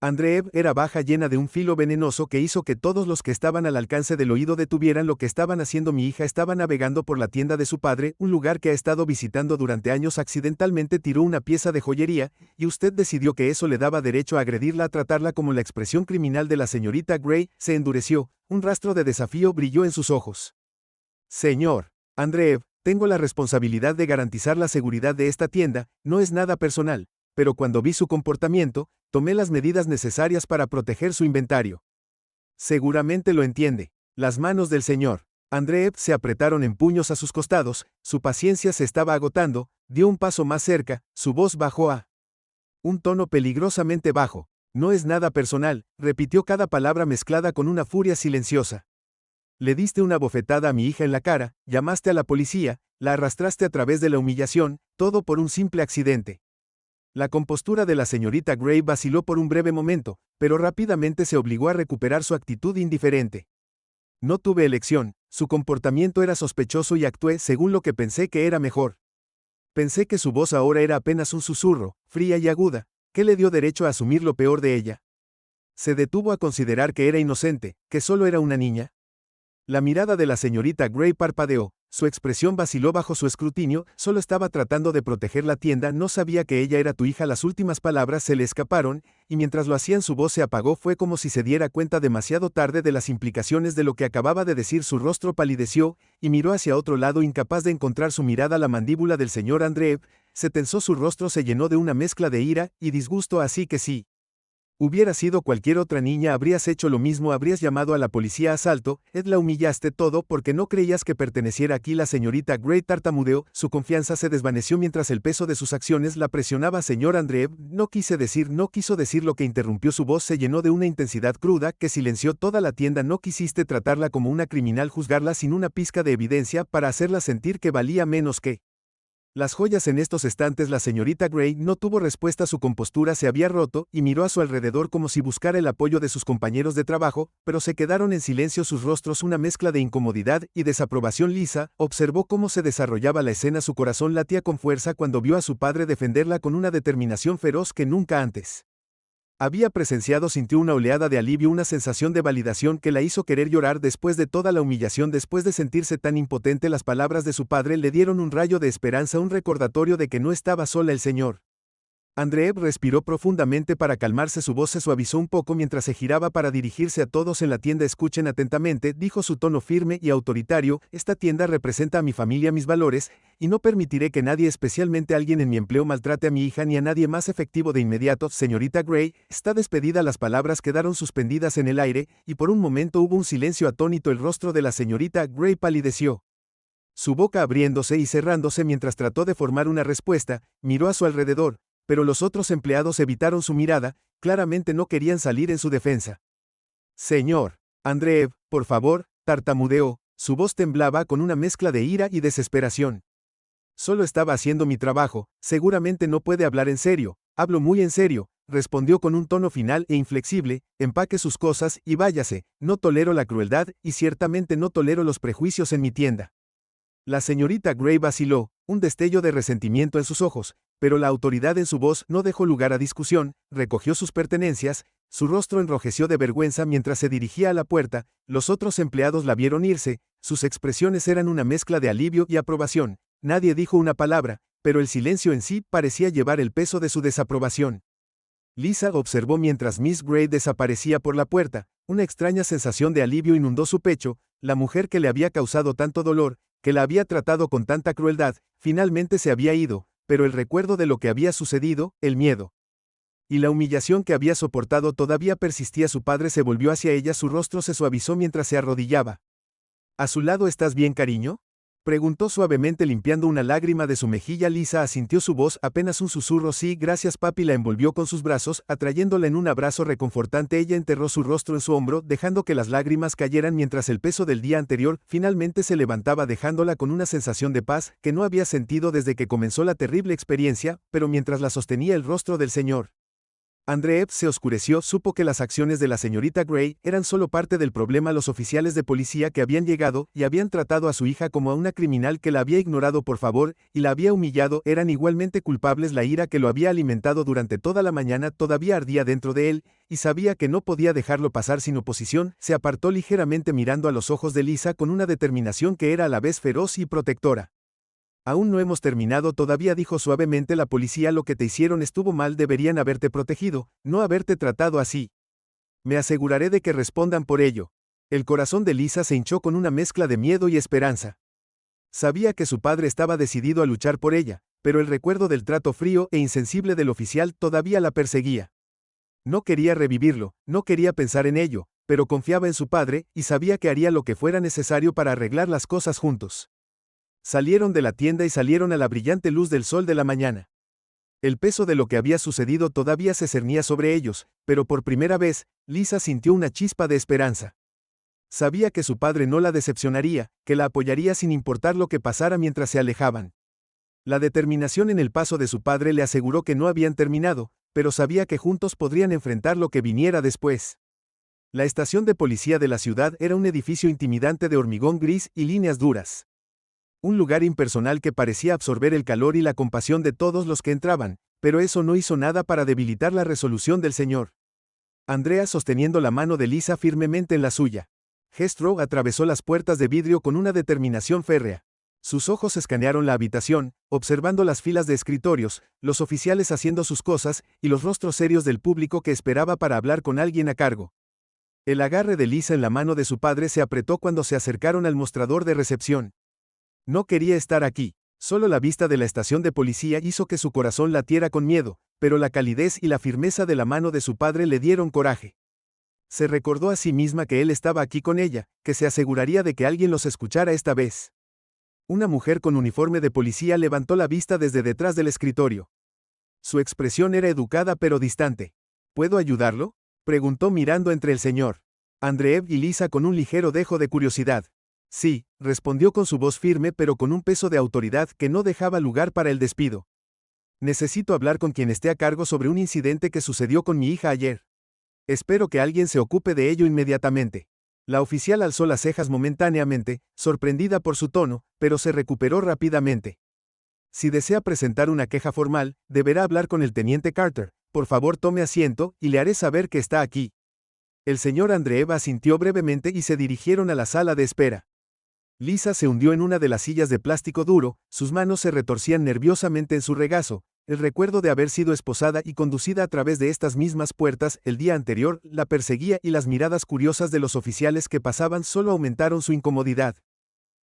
Andreev era baja, llena de un filo venenoso que hizo que todos los que estaban al alcance del oído detuvieran lo que estaban haciendo. Mi hija estaba navegando por la tienda de su padre, un lugar que ha estado visitando durante años. Accidentalmente tiró una pieza de joyería, y usted decidió que eso le daba derecho a agredirla, a tratarla como. La expresión criminal de la señorita Gray se endureció, un rastro de desafío brilló en sus ojos. Señor Andreev, tengo la responsabilidad de garantizar la seguridad de esta tienda, no es nada personal, pero cuando vi su comportamiento, tomé las medidas necesarias para proteger su inventario. Seguramente lo entiende. Las manos del señor Andreev se apretaron en puños a sus costados, su paciencia se estaba agotando, dio un paso más cerca, su voz bajó a un tono peligrosamente bajo. No es nada personal, repitió cada palabra mezclada con una furia silenciosa. Le diste una bofetada a mi hija en la cara, llamaste a la policía, la arrastraste a través de la humillación, todo por un simple accidente. La compostura de la señorita Gray vaciló por un breve momento, pero rápidamente se obligó a recuperar su actitud indiferente. No tuve elección, su comportamiento era sospechoso y actué según lo que pensé que era mejor. Pensé que su voz ahora era apenas un susurro, fría y aguda, que le dio derecho a asumir lo peor de ella. Se detuvo a considerar que era inocente, que solo era una niña. La mirada de la señorita Gray parpadeó, su expresión vaciló bajo su escrutinio, solo estaba tratando de proteger la tienda, no sabía que ella era tu hija. Las últimas palabras se le escaparon, y mientras lo hacían su voz se apagó. Fue como si se diera cuenta demasiado tarde de las implicaciones de lo que acababa de decir. Su rostro palideció, y miró hacia otro lado incapaz de encontrar su mirada. La mandíbula del señor Andreev se tensó, su rostro se llenó de una mezcla de ira y disgusto. Así que sí. Hubiera sido cualquier otra niña, habrías hecho lo mismo, habrías llamado a la policía. Asalto, Ed, la humillaste todo porque no creías que perteneciera aquí. La señorita Gray tartamudeó, su confianza se desvaneció mientras el peso de sus acciones la presionaba. Señor Andreev, no quiso decir lo que interrumpió. Su voz se llenó de una intensidad cruda que silenció toda la tienda. No quisiste tratarla como una criminal, juzgarla sin una pizca de evidencia para hacerla sentir que valía menos que las joyas en estos estantes. La señorita Gray no tuvo respuesta, su compostura se había roto, y miró a su alrededor como si buscara el apoyo de sus compañeros de trabajo, pero se quedaron en silencio, sus rostros una mezcla de incomodidad y desaprobación. Lisa observó cómo se desarrollaba la escena, su corazón latía con fuerza cuando vio a su padre defenderla con una determinación feroz que nunca antes había presenciado. Sintió una oleada de alivio, una sensación de validación que la hizo querer llorar después de toda la humillación, después de sentirse tan impotente. Las palabras de su padre le dieron un rayo de esperanza, un recordatorio de que no estaba sola. El señor Andreev respiró profundamente para calmarse, su voz se suavizó un poco mientras se giraba para dirigirse a todos en la tienda. Escuchen atentamente, dijo, su tono firme y autoritario, esta tienda representa a mi familia, mis valores, y no permitiré que nadie, especialmente alguien en mi empleo, maltrate a mi hija ni a nadie más. Efectivo de inmediato. Señorita Gray, está despedida. Las palabras quedaron suspendidas en el aire, y por un momento hubo un silencio atónito. El rostro de la señorita Gray palideció, su boca abriéndose y cerrándose mientras trató de formar una respuesta. Miró a su alrededor, pero los otros empleados evitaron su mirada, claramente no querían salir en su defensa. Señor Andreev, por favor, tartamudeó, su voz temblaba con una mezcla de ira y desesperación. Solo estaba haciendo mi trabajo, seguramente no puede hablar en serio. Hablo muy en serio, respondió con un tono final e inflexible, empaque sus cosas y váyase, no tolero la crueldad y ciertamente no tolero los prejuicios en mi tienda. La señorita Gray vaciló, un destello de resentimiento en sus ojos, pero la autoridad en su voz no dejó lugar a discusión. Recogió sus pertenencias, su rostro enrojeció de vergüenza mientras se dirigía a la puerta. Los otros empleados la vieron irse, sus expresiones eran una mezcla de alivio y aprobación. Nadie dijo una palabra, pero el silencio en sí parecía llevar el peso de su desaprobación. Lisa observó mientras Miss Gray desaparecía por la puerta, una extraña sensación de alivio inundó su pecho. La mujer que le había causado tanto dolor, que la había tratado con tanta crueldad, finalmente se había ido, pero el recuerdo de lo que había sucedido, el miedo y la humillación que había soportado todavía persistía. Su padre se volvió hacia ella, su rostro se suavizó mientras se arrodillaba a su lado. ¿Estás bien, cariño?, preguntó suavemente limpiando una lágrima de su mejilla. Lisa asintió, su voz apenas un susurro. Sí, gracias, papi. La envolvió con sus brazos, atrayéndola en un abrazo reconfortante. Ella enterró su rostro en su hombro, dejando que las lágrimas cayeran mientras el peso del día anterior finalmente se levantaba, dejándola con una sensación de paz que no había sentido desde que comenzó la terrible experiencia. Pero mientras la sostenía, el rostro del señor Andreev se oscureció, supo que las acciones de la señorita Gray eran solo parte del problema. Los oficiales de policía que habían llegado y habían tratado a su hija como a una criminal que la había ignorado por favor y la había humillado eran igualmente culpables. La ira que lo había alimentado durante toda la mañana todavía ardía dentro de él, y sabía que no podía dejarlo pasar sin oposición. Se apartó ligeramente mirando a los ojos de Lisa con una determinación que era a la vez feroz y protectora. Aún no hemos terminado todavía, dijo suavemente. La policía, lo que te hicieron estuvo mal, deberían haberte protegido, no haberte tratado así. Me aseguraré de que respondan por ello. El corazón de Lisa se hinchó con una mezcla de miedo y esperanza. Sabía que su padre estaba decidido a luchar por ella, pero el recuerdo del trato frío e insensible del oficial todavía la perseguía. No quería revivirlo, no quería pensar en ello, pero confiaba en su padre y sabía que haría lo que fuera necesario para arreglar las cosas juntos. Salieron de la tienda y salieron a la brillante luz del sol de la mañana. El peso de lo que había sucedido todavía se cernía sobre ellos, pero por primera vez, Lisa sintió una chispa de esperanza. Sabía que su padre no la decepcionaría, que la apoyaría sin importar lo que pasara mientras se alejaban. La determinación en el paso de su padre le aseguró que no habían terminado, pero sabía que juntos podrían enfrentar lo que viniera después. La estación de policía de la ciudad era un edificio intimidante de hormigón gris y líneas duras. Un lugar impersonal que parecía absorber el calor y la compasión de todos los que entraban, pero eso no hizo nada para debilitar la resolución del señor. Andrea sosteniendo la mano de Lisa firmemente en la suya. Hestrow atravesó las puertas de vidrio con una determinación férrea. Sus ojos escanearon la habitación, observando las filas de escritorios, los oficiales haciendo sus cosas, y los rostros serios del público que esperaba para hablar con alguien a cargo. El agarre de Lisa en la mano de su padre se apretó cuando se acercaron al mostrador de recepción. No quería estar aquí. Solo la vista de la estación de policía hizo que su corazón latiera con miedo, pero la calidez y la firmeza de la mano de su padre le dieron coraje. Se recordó a sí misma que él estaba aquí con ella, que se aseguraría de que alguien los escuchara esta vez. Una mujer con uniforme de policía levantó la vista desde detrás del escritorio. Su expresión era educada pero distante. ¿Puedo ayudarlo?, preguntó mirando entre el señor Andreev y Lisa con un ligero dejo de curiosidad. Sí, respondió con su voz firme pero con un peso de autoridad que no dejaba lugar para el despido. Necesito hablar con quien esté a cargo sobre un incidente que sucedió con mi hija ayer. Espero que alguien se ocupe de ello inmediatamente. La oficial alzó las cejas momentáneamente, sorprendida por su tono, pero se recuperó rápidamente. Si desea presentar una queja formal, deberá hablar con el teniente Carter. Por favor tome asiento, y le haré saber que está aquí. El señor Andreev asintió brevemente y se dirigieron a la sala de espera. Lisa se hundió en una de las sillas de plástico duro, sus manos se retorcían nerviosamente en su regazo. El recuerdo de haber sido esposada y conducida a través de estas mismas puertas el día anterior la perseguía y las miradas curiosas de los oficiales que pasaban solo aumentaron su incomodidad.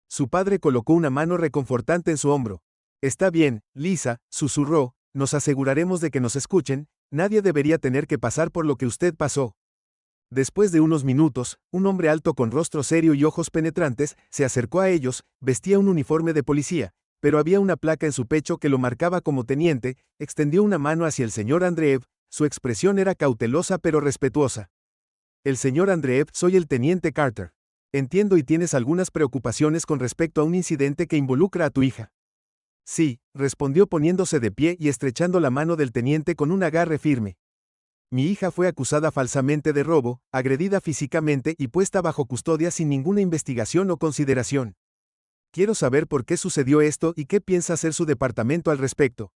Su padre colocó una mano reconfortante en su hombro. Está bien, Lisa, susurró, nos aseguraremos de que nos escuchen, nadie debería tener que pasar por lo que usted pasó. Después de unos minutos, un hombre alto con rostro serio y ojos penetrantes se acercó a ellos, vestía un uniforme de policía, pero había una placa en su pecho que lo marcaba como teniente, extendió una mano hacia el señor Andreev, su expresión era cautelosa pero respetuosa. El señor Andreev, soy el teniente Carter. Entiendo y tienes algunas preocupaciones con respecto a un incidente que involucra a tu hija. Sí, respondió poniéndose de pie y estrechando la mano del teniente con un agarre firme. Mi hija fue acusada falsamente de robo, agredida físicamente y puesta bajo custodia sin ninguna investigación o consideración. Quiero saber por qué sucedió esto y qué piensa hacer su departamento al respecto.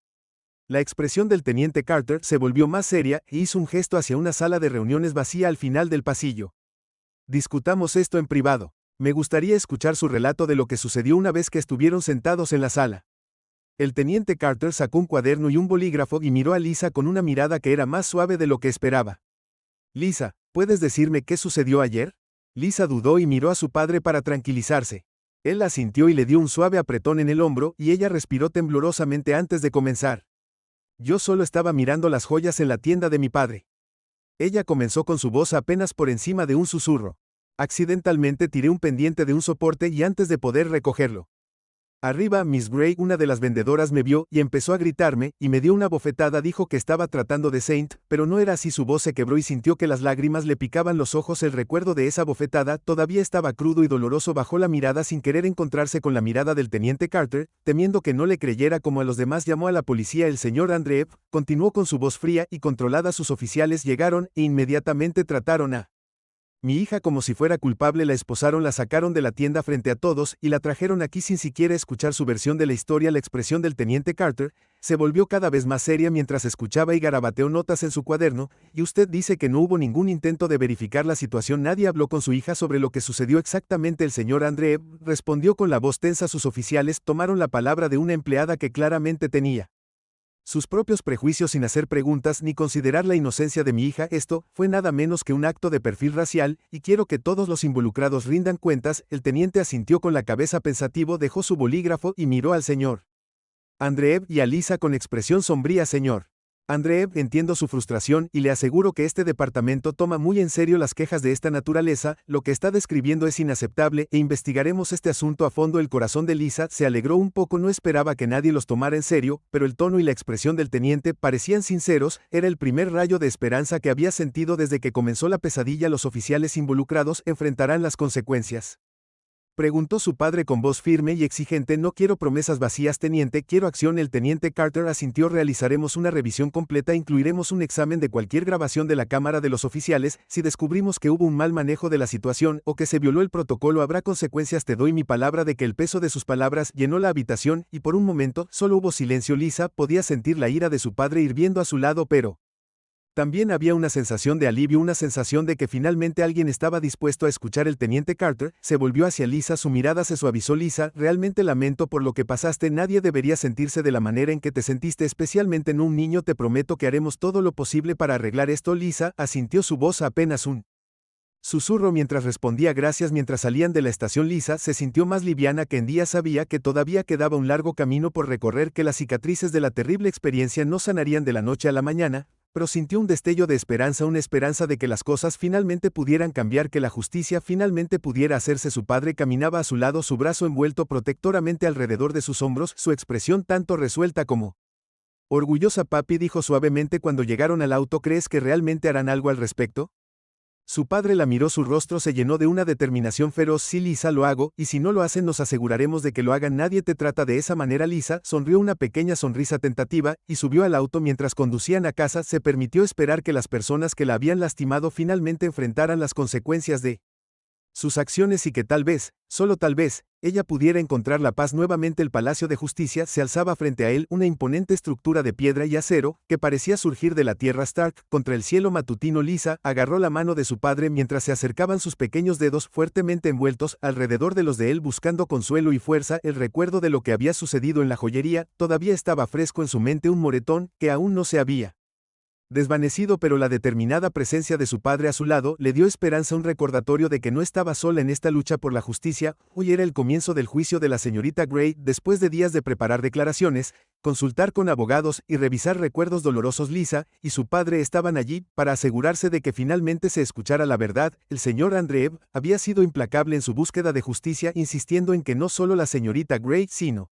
La expresión del teniente Carter se volvió más seria e hizo un gesto hacia una sala de reuniones vacía al final del pasillo. Discutamos esto en privado. Me gustaría escuchar su relato de lo que sucedió una vez que estuvieron sentados en la sala. El teniente Carter sacó un cuaderno y un bolígrafo y miró a Lisa con una mirada que era más suave de lo que esperaba. Lisa, ¿puedes decirme qué sucedió ayer? Lisa dudó y miró a su padre para tranquilizarse. Él asintió y le dio un suave apretón en el hombro y ella respiró temblorosamente antes de comenzar. Yo solo estaba mirando las joyas en la tienda de mi padre. Ella comenzó con su voz apenas por encima de un susurro. Accidentalmente tiré un pendiente de un soporte y antes de poder recogerlo. Arriba, Miss Gray, una de las vendedoras, me vio y empezó a gritarme, y me dio una bofetada. Dijo que estaba tratando de Saint, pero no era así. Su voz se quebró y sintió que las lágrimas le picaban los ojos. El recuerdo de esa bofetada todavía estaba crudo y doloroso. Bajó la mirada sin querer encontrarse con la mirada del teniente Carter, temiendo que no le creyera como a los demás. Llamó a la policía. El señor Andreev continuó con su voz fría y controlada. Sus oficiales llegaron e inmediatamente trataron a mi hija como si fuera culpable. La esposaron, la sacaron de la tienda frente a todos y la trajeron aquí sin siquiera escuchar su versión de la historia. La expresión del teniente Carter se volvió cada vez más seria mientras escuchaba y garabateó notas en su cuaderno. ¿Y usted dice que no hubo ningún intento de verificar la situación? Nadie habló con su hija sobre lo que sucedió exactamente. El señor Andreev respondió con la voz tensa. Sus oficiales tomaron la palabra de una empleada que claramente tenía sus propios prejuicios sin hacer preguntas ni considerar la inocencia de mi hija. Esto fue nada menos que un acto de perfil racial, y quiero que todos los involucrados rindan cuentas. El teniente asintió con la cabeza pensativo, dejó su bolígrafo y miró al señor Andreev y a Lisa con expresión sombría. Señor Andreev, entiendo su frustración y le aseguro que este departamento toma muy en serio las quejas de esta naturaleza. Lo que está describiendo es inaceptable e investigaremos este asunto a fondo. El corazón de Lisa se alegró un poco, no esperaba que nadie los tomara en serio, pero el tono y la expresión del teniente parecían sinceros. Era el primer rayo de esperanza que había sentido desde que comenzó la pesadilla. Los oficiales involucrados enfrentarán las consecuencias. Preguntó su padre con voz firme y exigente. No quiero promesas vacías, teniente, quiero acción. El teniente Carter asintió. Realizaremos una revisión completa, incluiremos un examen de cualquier grabación de la cámara de los oficiales. Si descubrimos que hubo un mal manejo de la situación o que se violó el protocolo, habrá consecuencias. Te doy mi palabra de que el peso de sus palabras llenó la habitación y por un momento solo hubo silencio. Lisa podía sentir la ira de su padre hirviendo a su lado, pero también había una sensación de alivio, una sensación de que finalmente alguien estaba dispuesto a escuchar. El teniente Carter se volvió hacia Lisa, su mirada se suavizó. Lisa, realmente lamento por lo que pasaste. Nadie debería sentirse de la manera en que te sentiste, especialmente en un niño. Te prometo que haremos todo lo posible para arreglar esto. Lisa asintió, su voz apenas un susurro mientras respondía gracias. Mientras salían de la estación, Lisa se sintió más liviana que en días. Sabía que todavía quedaba un largo camino por recorrer, que las cicatrices de la terrible experiencia no sanarían de la noche a la mañana, pero sintió un destello de esperanza, una esperanza de que las cosas finalmente pudieran cambiar, que la justicia finalmente pudiera hacerse. Su padre caminaba a su lado, su brazo envuelto protectoramente alrededor de sus hombros, su expresión tanto resuelta como orgullosa. Papi, dijo suavemente cuando llegaron al auto, ¿crees que realmente harán algo al respecto? Su padre la miró, su rostro se llenó de una determinación feroz. Sí, Lisa, lo hago, y si no lo hacen nos aseguraremos de que lo hagan. Nadie te trata de esa manera. Lisa sonrió una pequeña sonrisa tentativa, y subió al auto. Mientras conducían a casa, se permitió esperar que las personas que la habían lastimado finalmente enfrentaran las consecuencias de sus acciones y que tal vez, solo tal vez, ella pudiera encontrar la paz nuevamente. El Palacio de Justicia se alzaba frente a él, una imponente estructura de piedra y acero, que parecía surgir de la tierra Stark, contra el cielo matutino. Lisa agarró la mano de su padre mientras se acercaban sus pequeños dedos fuertemente envueltos alrededor de los de él, buscando consuelo y fuerza. El recuerdo de lo que había sucedido en la joyería todavía estaba fresco en su mente, un moretón que aún no se había desvanecido, pero la determinada presencia de su padre a su lado le dio esperanza, un recordatorio de que no estaba sola en esta lucha por la justicia. Hoy era el comienzo del juicio de la señorita Gray. Después de días de preparar declaraciones, consultar con abogados y revisar recuerdos dolorosos, Lisa y su padre estaban allí para asegurarse de que finalmente se escuchara la verdad. El señor Andreev había sido implacable en su búsqueda de justicia, insistiendo en que no solo la señorita Gray, sino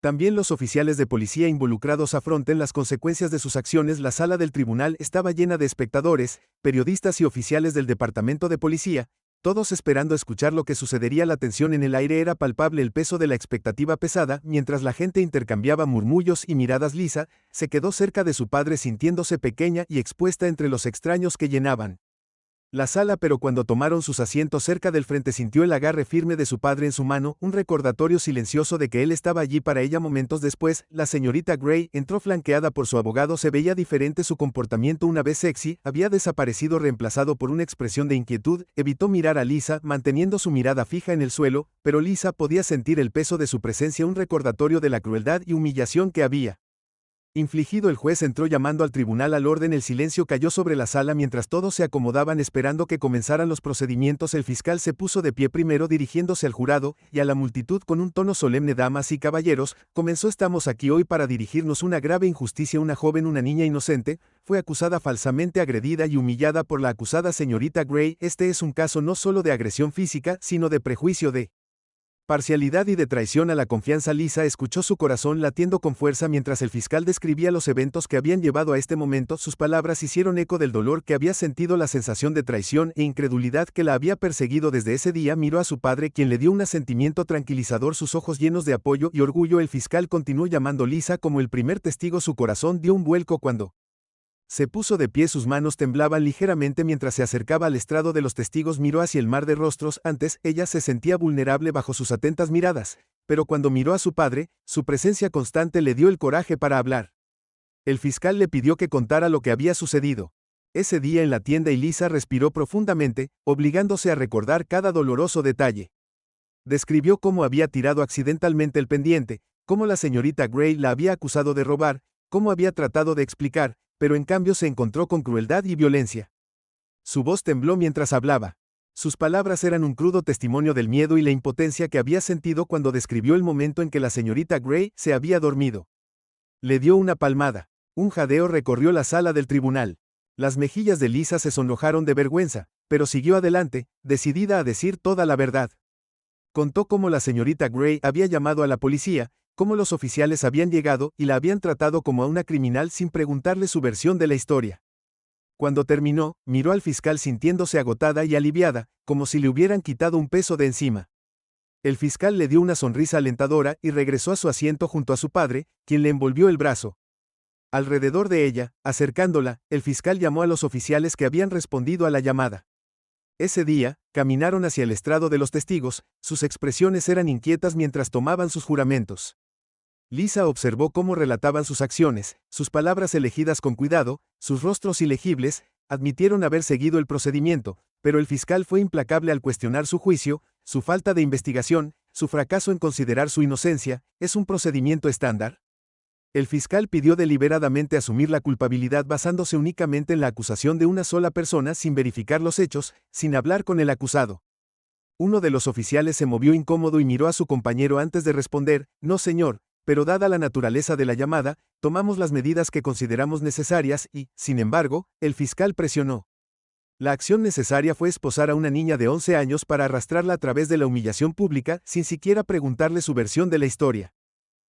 también los oficiales de policía involucrados afronten las consecuencias de sus acciones. La sala del tribunal estaba llena de espectadores, periodistas y oficiales del departamento de policía, todos esperando escuchar lo que sucedería. La tensión en el aire era palpable, el peso de la expectativa pesada. Mientras la gente intercambiaba murmullos y miradas, Lisa se quedó cerca de su padre, sintiéndose pequeña y expuesta entre los extraños que llenaban la sala, pero cuando tomaron sus asientos cerca del frente sintió el agarre firme de su padre en su mano, un recordatorio silencioso de que él estaba allí para ella. Momentos después, la señorita Gray entró flanqueada por su abogado. Se veía diferente, su comportamiento, una vez sexy, había desaparecido, reemplazado por una expresión de inquietud. Evitó mirar a Lisa, manteniendo su mirada fija en el suelo, pero Lisa podía sentir el peso de su presencia, un recordatorio de la crueldad y humillación que había infligido. El juez entró llamando al tribunal al orden. El silencio cayó sobre la sala mientras todos se acomodaban esperando que comenzaran los procedimientos. El fiscal se puso de pie primero, dirigiéndose al jurado y a la multitud con un tono solemne. Damas y caballeros, comenzó. Estamos aquí hoy para dirigirnos una grave injusticia. Una joven, una niña inocente, fue acusada falsamente, agredida y humillada por la acusada señorita Gray. Este es un caso no solo de agresión física, sino de prejuicio, de parcialidad y de traición a la confianza. Lisa escuchó, su corazón latiendo con fuerza mientras el fiscal describía los eventos que habían llevado a este momento. Sus palabras hicieron eco del dolor que había sentido, la sensación de traición e incredulidad que la había perseguido desde ese día. Miró a su padre, quien le dio un asentimiento tranquilizador, sus ojos llenos de apoyo y orgullo. El fiscal continuó llamando a Lisa como el primer testigo. Su corazón dio un vuelco cuando se puso de pie, sus manos temblaban ligeramente mientras se acercaba al estrado de los testigos. Miró hacia el mar de rostros. Antes, ella se sentía vulnerable bajo sus atentas miradas, pero cuando miró a su padre, su presencia constante le dio el coraje para hablar. El fiscal le pidió que contara lo que había sucedido ese día en la tienda, y Lisa respiró profundamente, obligándose a recordar cada doloroso detalle. Describió cómo había tirado accidentalmente el pendiente, cómo la señorita Gray la había acusado de robar, cómo había tratado de explicar, pero en cambio se encontró con crueldad y violencia. Su voz tembló mientras hablaba. Sus palabras eran un crudo testimonio del miedo y la impotencia que había sentido cuando describió el momento en que la señorita Gray se había dormido. Le dio una palmada. Un jadeo recorrió la sala del tribunal. Las mejillas de Lisa se sonrojaron de vergüenza, pero siguió adelante, decidida a decir toda la verdad. Contó cómo la señorita Gray había llamado a la policía, cómo los oficiales habían llegado y la habían tratado como a una criminal sin preguntarle su versión de la historia. Cuando terminó, miró al fiscal sintiéndose agotada y aliviada, como si le hubieran quitado un peso de encima. El fiscal le dio una sonrisa alentadora y regresó a su asiento junto a su padre, quien le envolvió el brazo. Alrededor de ella, acercándola, el fiscal llamó a los oficiales que habían respondido a la llamada. Ese día, caminaron hacia el estrado de los testigos, sus expresiones eran inquietas mientras tomaban sus juramentos. Lisa observó cómo relataban sus acciones, sus palabras elegidas con cuidado, sus rostros ilegibles, admitieron haber seguido el procedimiento, pero el fiscal fue implacable al cuestionar su juicio, su falta de investigación, su fracaso en considerar su inocencia. ¿Es un procedimiento estándar? El fiscal pidió deliberadamente asumir la culpabilidad basándose únicamente en la acusación de una sola persona sin verificar los hechos, sin hablar con el acusado. Uno de los oficiales se movió incómodo y miró a su compañero antes de responder: no señor, pero dada la naturaleza de la llamada, tomamos las medidas que consideramos necesarias y, sin embargo, el fiscal presionó. La acción necesaria fue esposar a una niña de 11 años para arrastrarla a través de la humillación pública sin siquiera preguntarle su versión de la historia.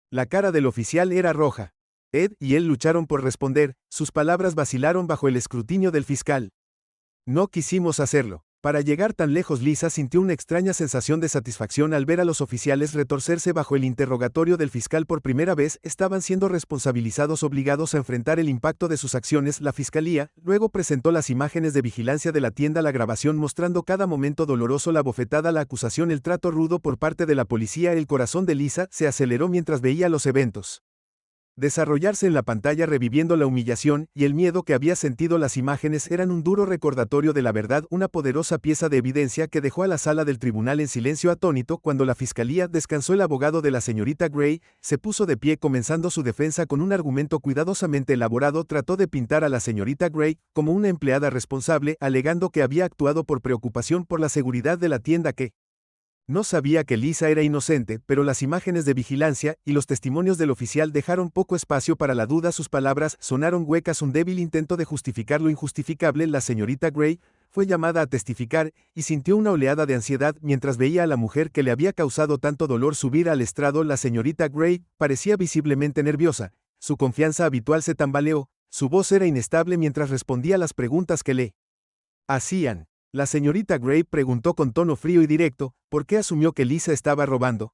La cara del oficial era roja. Ed y él lucharon por responder, sus palabras vacilaron bajo el escrutinio del fiscal. No quisimos hacerlo. Para llegar tan lejos, Lisa sintió una extraña sensación de satisfacción al ver a los oficiales retorcerse bajo el interrogatorio del fiscal por primera vez. Estaban siendo responsabilizados, obligados a enfrentar el impacto de sus acciones. La fiscalía luego presentó las imágenes de vigilancia de la tienda, la grabación mostrando cada momento doloroso, la bofetada, la acusación, el trato rudo por parte de la policía. El corazón de Lisa se aceleró mientras veía los eventos desarrollarse en la pantalla, reviviendo la humillación y el miedo que había sentido. Las imágenes eran un duro recordatorio de la verdad, una poderosa pieza de evidencia que dejó a la sala del tribunal en silencio atónito. Cuando la fiscalía descansó, el abogado de la señorita Gray se puso de pie, comenzando su defensa con un argumento cuidadosamente elaborado. Trató de pintar a la señorita Gray como una empleada responsable, alegando que había actuado por preocupación por la seguridad de la tienda, que no sabía que Lisa era inocente, pero las imágenes de vigilancia y los testimonios del oficial dejaron poco espacio para la duda. Sus palabras sonaron huecas, un débil intento de justificar lo injustificable. La señorita Gray fue llamada a testificar y sintió una oleada de ansiedad mientras veía a la mujer que le había causado tanto dolor subir al estrado. La señorita Gray parecía visiblemente nerviosa, su confianza habitual se tambaleó, su voz era inestable mientras respondía a las preguntas que le hacían. La señorita Gray preguntó con tono frío y directo: ¿por qué asumió que Lisa estaba robando?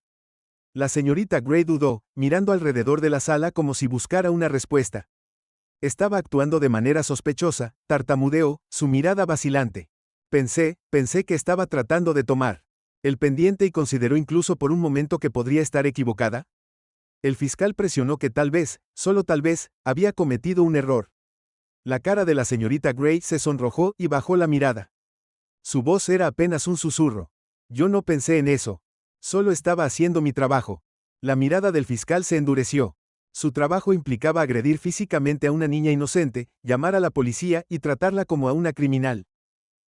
La señorita Gray dudó, mirando alrededor de la sala como si buscara una respuesta. Estaba actuando de manera sospechosa, tartamudeó, su mirada vacilante. Pensé que estaba tratando de tomar el pendiente y consideró incluso por un momento que podría estar equivocada. El fiscal presionó que tal vez, solo tal vez, había cometido un error. La cara de la señorita Gray se sonrojó y bajó la mirada. Su voz era apenas un susurro. Yo no pensé en eso. Solo estaba haciendo mi trabajo. La mirada del fiscal se endureció. Su trabajo implicaba agredir físicamente a una niña inocente, llamar a la policía y tratarla como a una criminal.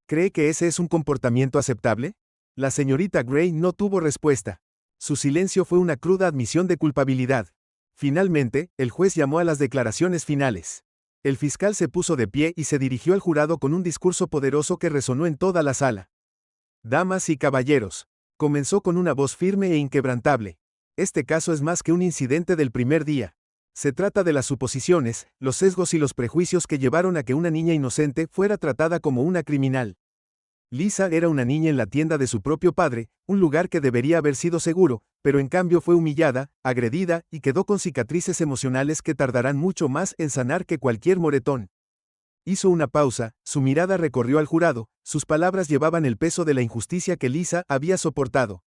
¿Cree que ese es un comportamiento aceptable? La señorita Gray no tuvo respuesta. Su silencio fue una cruda admisión de culpabilidad. Finalmente, el juez llamó a las declaraciones finales. El fiscal se puso de pie y se dirigió al jurado con un discurso poderoso que resonó en toda la sala. Damas y caballeros, comenzó con una voz firme e inquebrantable. Este caso es más que un incidente del primer día. Se trata de las suposiciones, los sesgos y los prejuicios que llevaron a que una niña inocente fuera tratada como una criminal. Lisa era una niña en la tienda de su propio padre, un lugar que debería haber sido seguro, pero en cambio fue humillada, agredida y quedó con cicatrices emocionales que tardarán mucho más en sanar que cualquier moretón. Hizo una pausa, su mirada recorrió al jurado, sus palabras llevaban el peso de la injusticia que Lisa había soportado.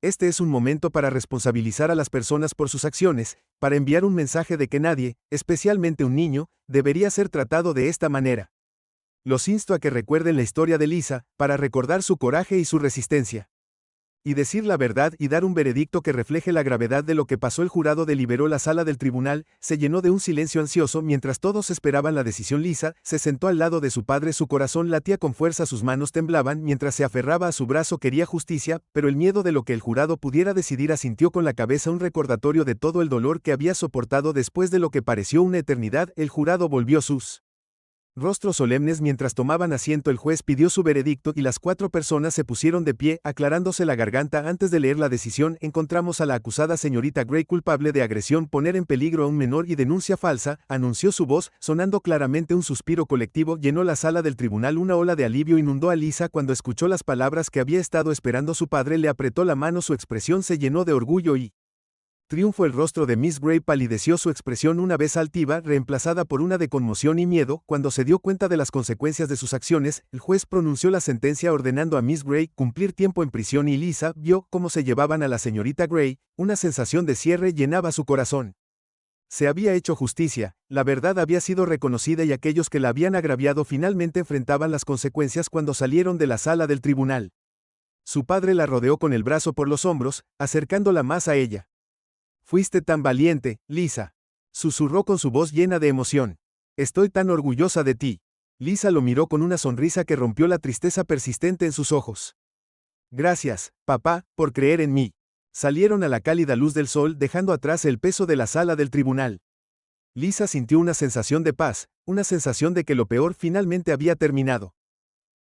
Este es un momento para responsabilizar a las personas por sus acciones, para enviar un mensaje de que nadie, especialmente un niño, debería ser tratado de esta manera. Los insto a que recuerden la historia de Lisa, para recordar su coraje y su resistencia. y decir la verdad y dar un veredicto que refleje la gravedad de lo que pasó. El jurado deliberó. La sala del tribunal se llenó de un silencio ansioso mientras todos esperaban la decisión. Lisa se sentó al lado de su padre. Su corazón latía con fuerza, sus manos temblaban mientras se aferraba a su brazo. Quería justicia, pero el miedo de lo que el jurado pudiera decidir. Asintió con la cabeza, un recordatorio de todo el dolor que había soportado después de lo que pareció una eternidad. El jurado volvió sus rostros solemnes mientras tomaban asiento. El juez pidió su veredicto y las 4 personas se pusieron de pie, aclarándose la garganta antes de leer la decisión. Encontramos a la acusada señorita Gray culpable de agresión, poner en peligro a un menor y denuncia falsa, anunció su voz, sonando claramente. Un suspiro colectivo llenó la sala del tribunal. Una ola de alivio inundó a Lisa cuando escuchó las palabras que había estado esperando. Su padre le apretó la mano, su expresión se llenó de orgullo y triunfo. El rostro de Miss Gray palideció, su expresión una vez altiva, reemplazada por una de conmoción y miedo. Cuando se dio cuenta de las consecuencias de sus acciones, el juez pronunció la sentencia ordenando a Miss Gray cumplir tiempo en prisión y Lisa vio cómo se llevaban a la señorita Gray. Una sensación de cierre llenaba su corazón. Se había hecho justicia, la verdad había sido reconocida y aquellos que la habían agraviado finalmente enfrentaban las consecuencias. Cuando salieron de la sala del tribunal, su padre la rodeó con el brazo por los hombros, acercándola más a ella. «Fuiste tan valiente, Lisa», susurró con su voz llena de emoción. «Estoy tan orgullosa de ti». Lisa lo miró con una sonrisa que rompió la tristeza persistente en sus ojos. «Gracias, papá, por creer en mí». Salieron a la cálida luz del sol, dejando atrás el peso de la sala del tribunal. Lisa sintió una sensación de paz, una sensación de que lo peor finalmente había terminado.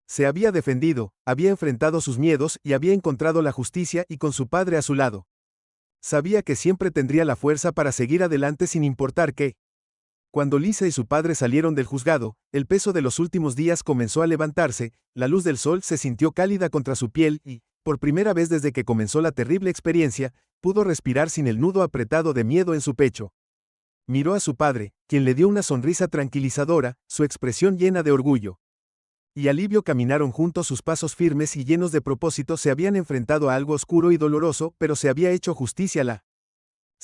Se había defendido, había enfrentado sus miedos y había encontrado la justicia, y con su padre a su lado. Sabía que siempre tendría la fuerza para seguir adelante sin importar qué. Cuando Lisa y su padre salieron del juzgado, el peso de los últimos días comenzó a levantarse, la luz del sol se sintió cálida contra su piel y, por primera vez desde que comenzó la terrible experiencia, pudo respirar sin el nudo apretado de miedo en su pecho. Miró a su padre, quien le dio una sonrisa tranquilizadora, su expresión llena de orgullo y alivio. Caminaron juntos, sus pasos firmes y llenos de propósito. Se habían enfrentado a algo oscuro y doloroso, pero se había hecho justicia. La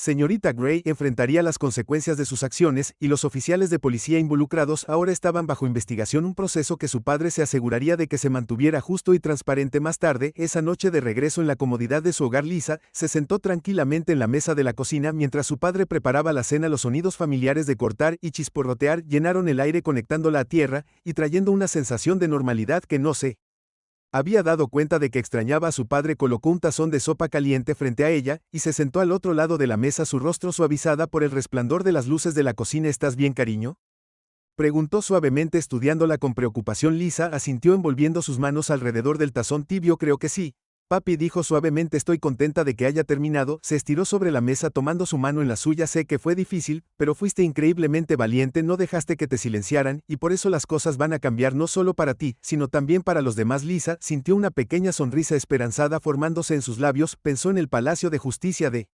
señorita Gray enfrentaría las consecuencias de sus acciones, y los oficiales de policía involucrados ahora estaban bajo investigación, un proceso que su padre se aseguraría de que se mantuviera justo y transparente. Más tarde, esa noche, de regreso en la comodidad de su hogar, Lisa se sentó tranquilamente en la mesa de la cocina mientras su padre preparaba la cena. Los sonidos familiares de cortar y chisporrotear llenaron el aire, conectándola a tierra y trayendo una sensación de normalidad que no se había dado cuenta de que extrañaba. A su padre colocó un tazón de sopa caliente frente a ella y se sentó al otro lado de la mesa, su rostro suavizada por el resplandor de las luces de la cocina. «¿Estás bien, cariño?», preguntó suavemente, estudiándola con preocupación. Lisa asintió envolviendo sus manos alrededor del tazón tibio. «Creo que sí, papi», dijo suavemente. «Estoy contenta de que haya terminado». Se estiró sobre la mesa tomando su mano en la suya. «Sé que fue difícil, pero fuiste increíblemente valiente, no dejaste que te silenciaran, y por eso las cosas van a cambiar, no solo para ti, sino también para los demás». Lisa sintió una pequeña sonrisa esperanzada formándose en sus labios. Pensó en el Palacio de Justicia, de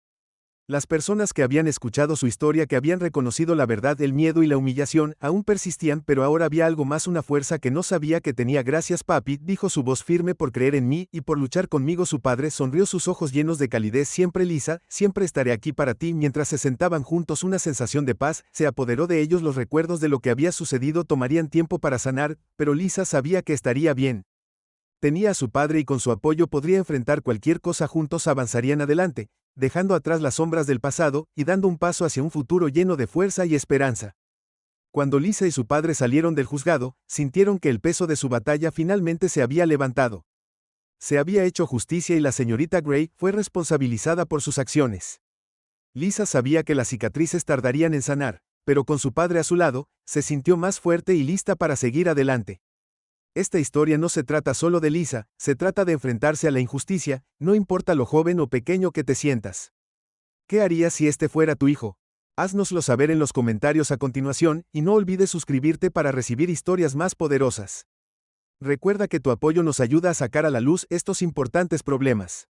las personas que habían escuchado su historia, que habían reconocido la verdad. El miedo y la humillación aún persistían, pero ahora había algo más, una fuerza que no sabía que tenía. «Gracias, papi», dijo su voz firme, «por creer en mí y por luchar conmigo». Su padre sonrió, sus ojos llenos de calidez. «Siempre, Lisa, siempre estaré aquí para ti». Mientras se sentaban juntos, una sensación de paz se apoderó de ellos. Los recuerdos de lo que había sucedido tomarían tiempo para sanar, pero Lisa sabía que estaría bien. Tenía a su padre y con su apoyo podría enfrentar cualquier cosa. Juntos avanzarían adelante, dejando atrás las sombras del pasado y dando un paso hacia un futuro lleno de fuerza y esperanza. Cuando Lisa y su padre salieron del juzgado, sintieron que el peso de su batalla finalmente se había levantado. Se había hecho justicia y la señorita Gray fue responsabilizada por sus acciones. Lisa sabía que las cicatrices tardarían en sanar, pero con su padre a su lado, se sintió más fuerte y lista para seguir adelante. Esta historia no se trata solo de Lisa, se trata de enfrentarse a la injusticia, no importa lo joven o pequeño que te sientas. ¿Qué harías si este fuera tu hijo? Haznoslo saber en los comentarios a continuación, y no olvides suscribirte para recibir historias más poderosas. Recuerda que tu apoyo nos ayuda a sacar a la luz estos importantes problemas.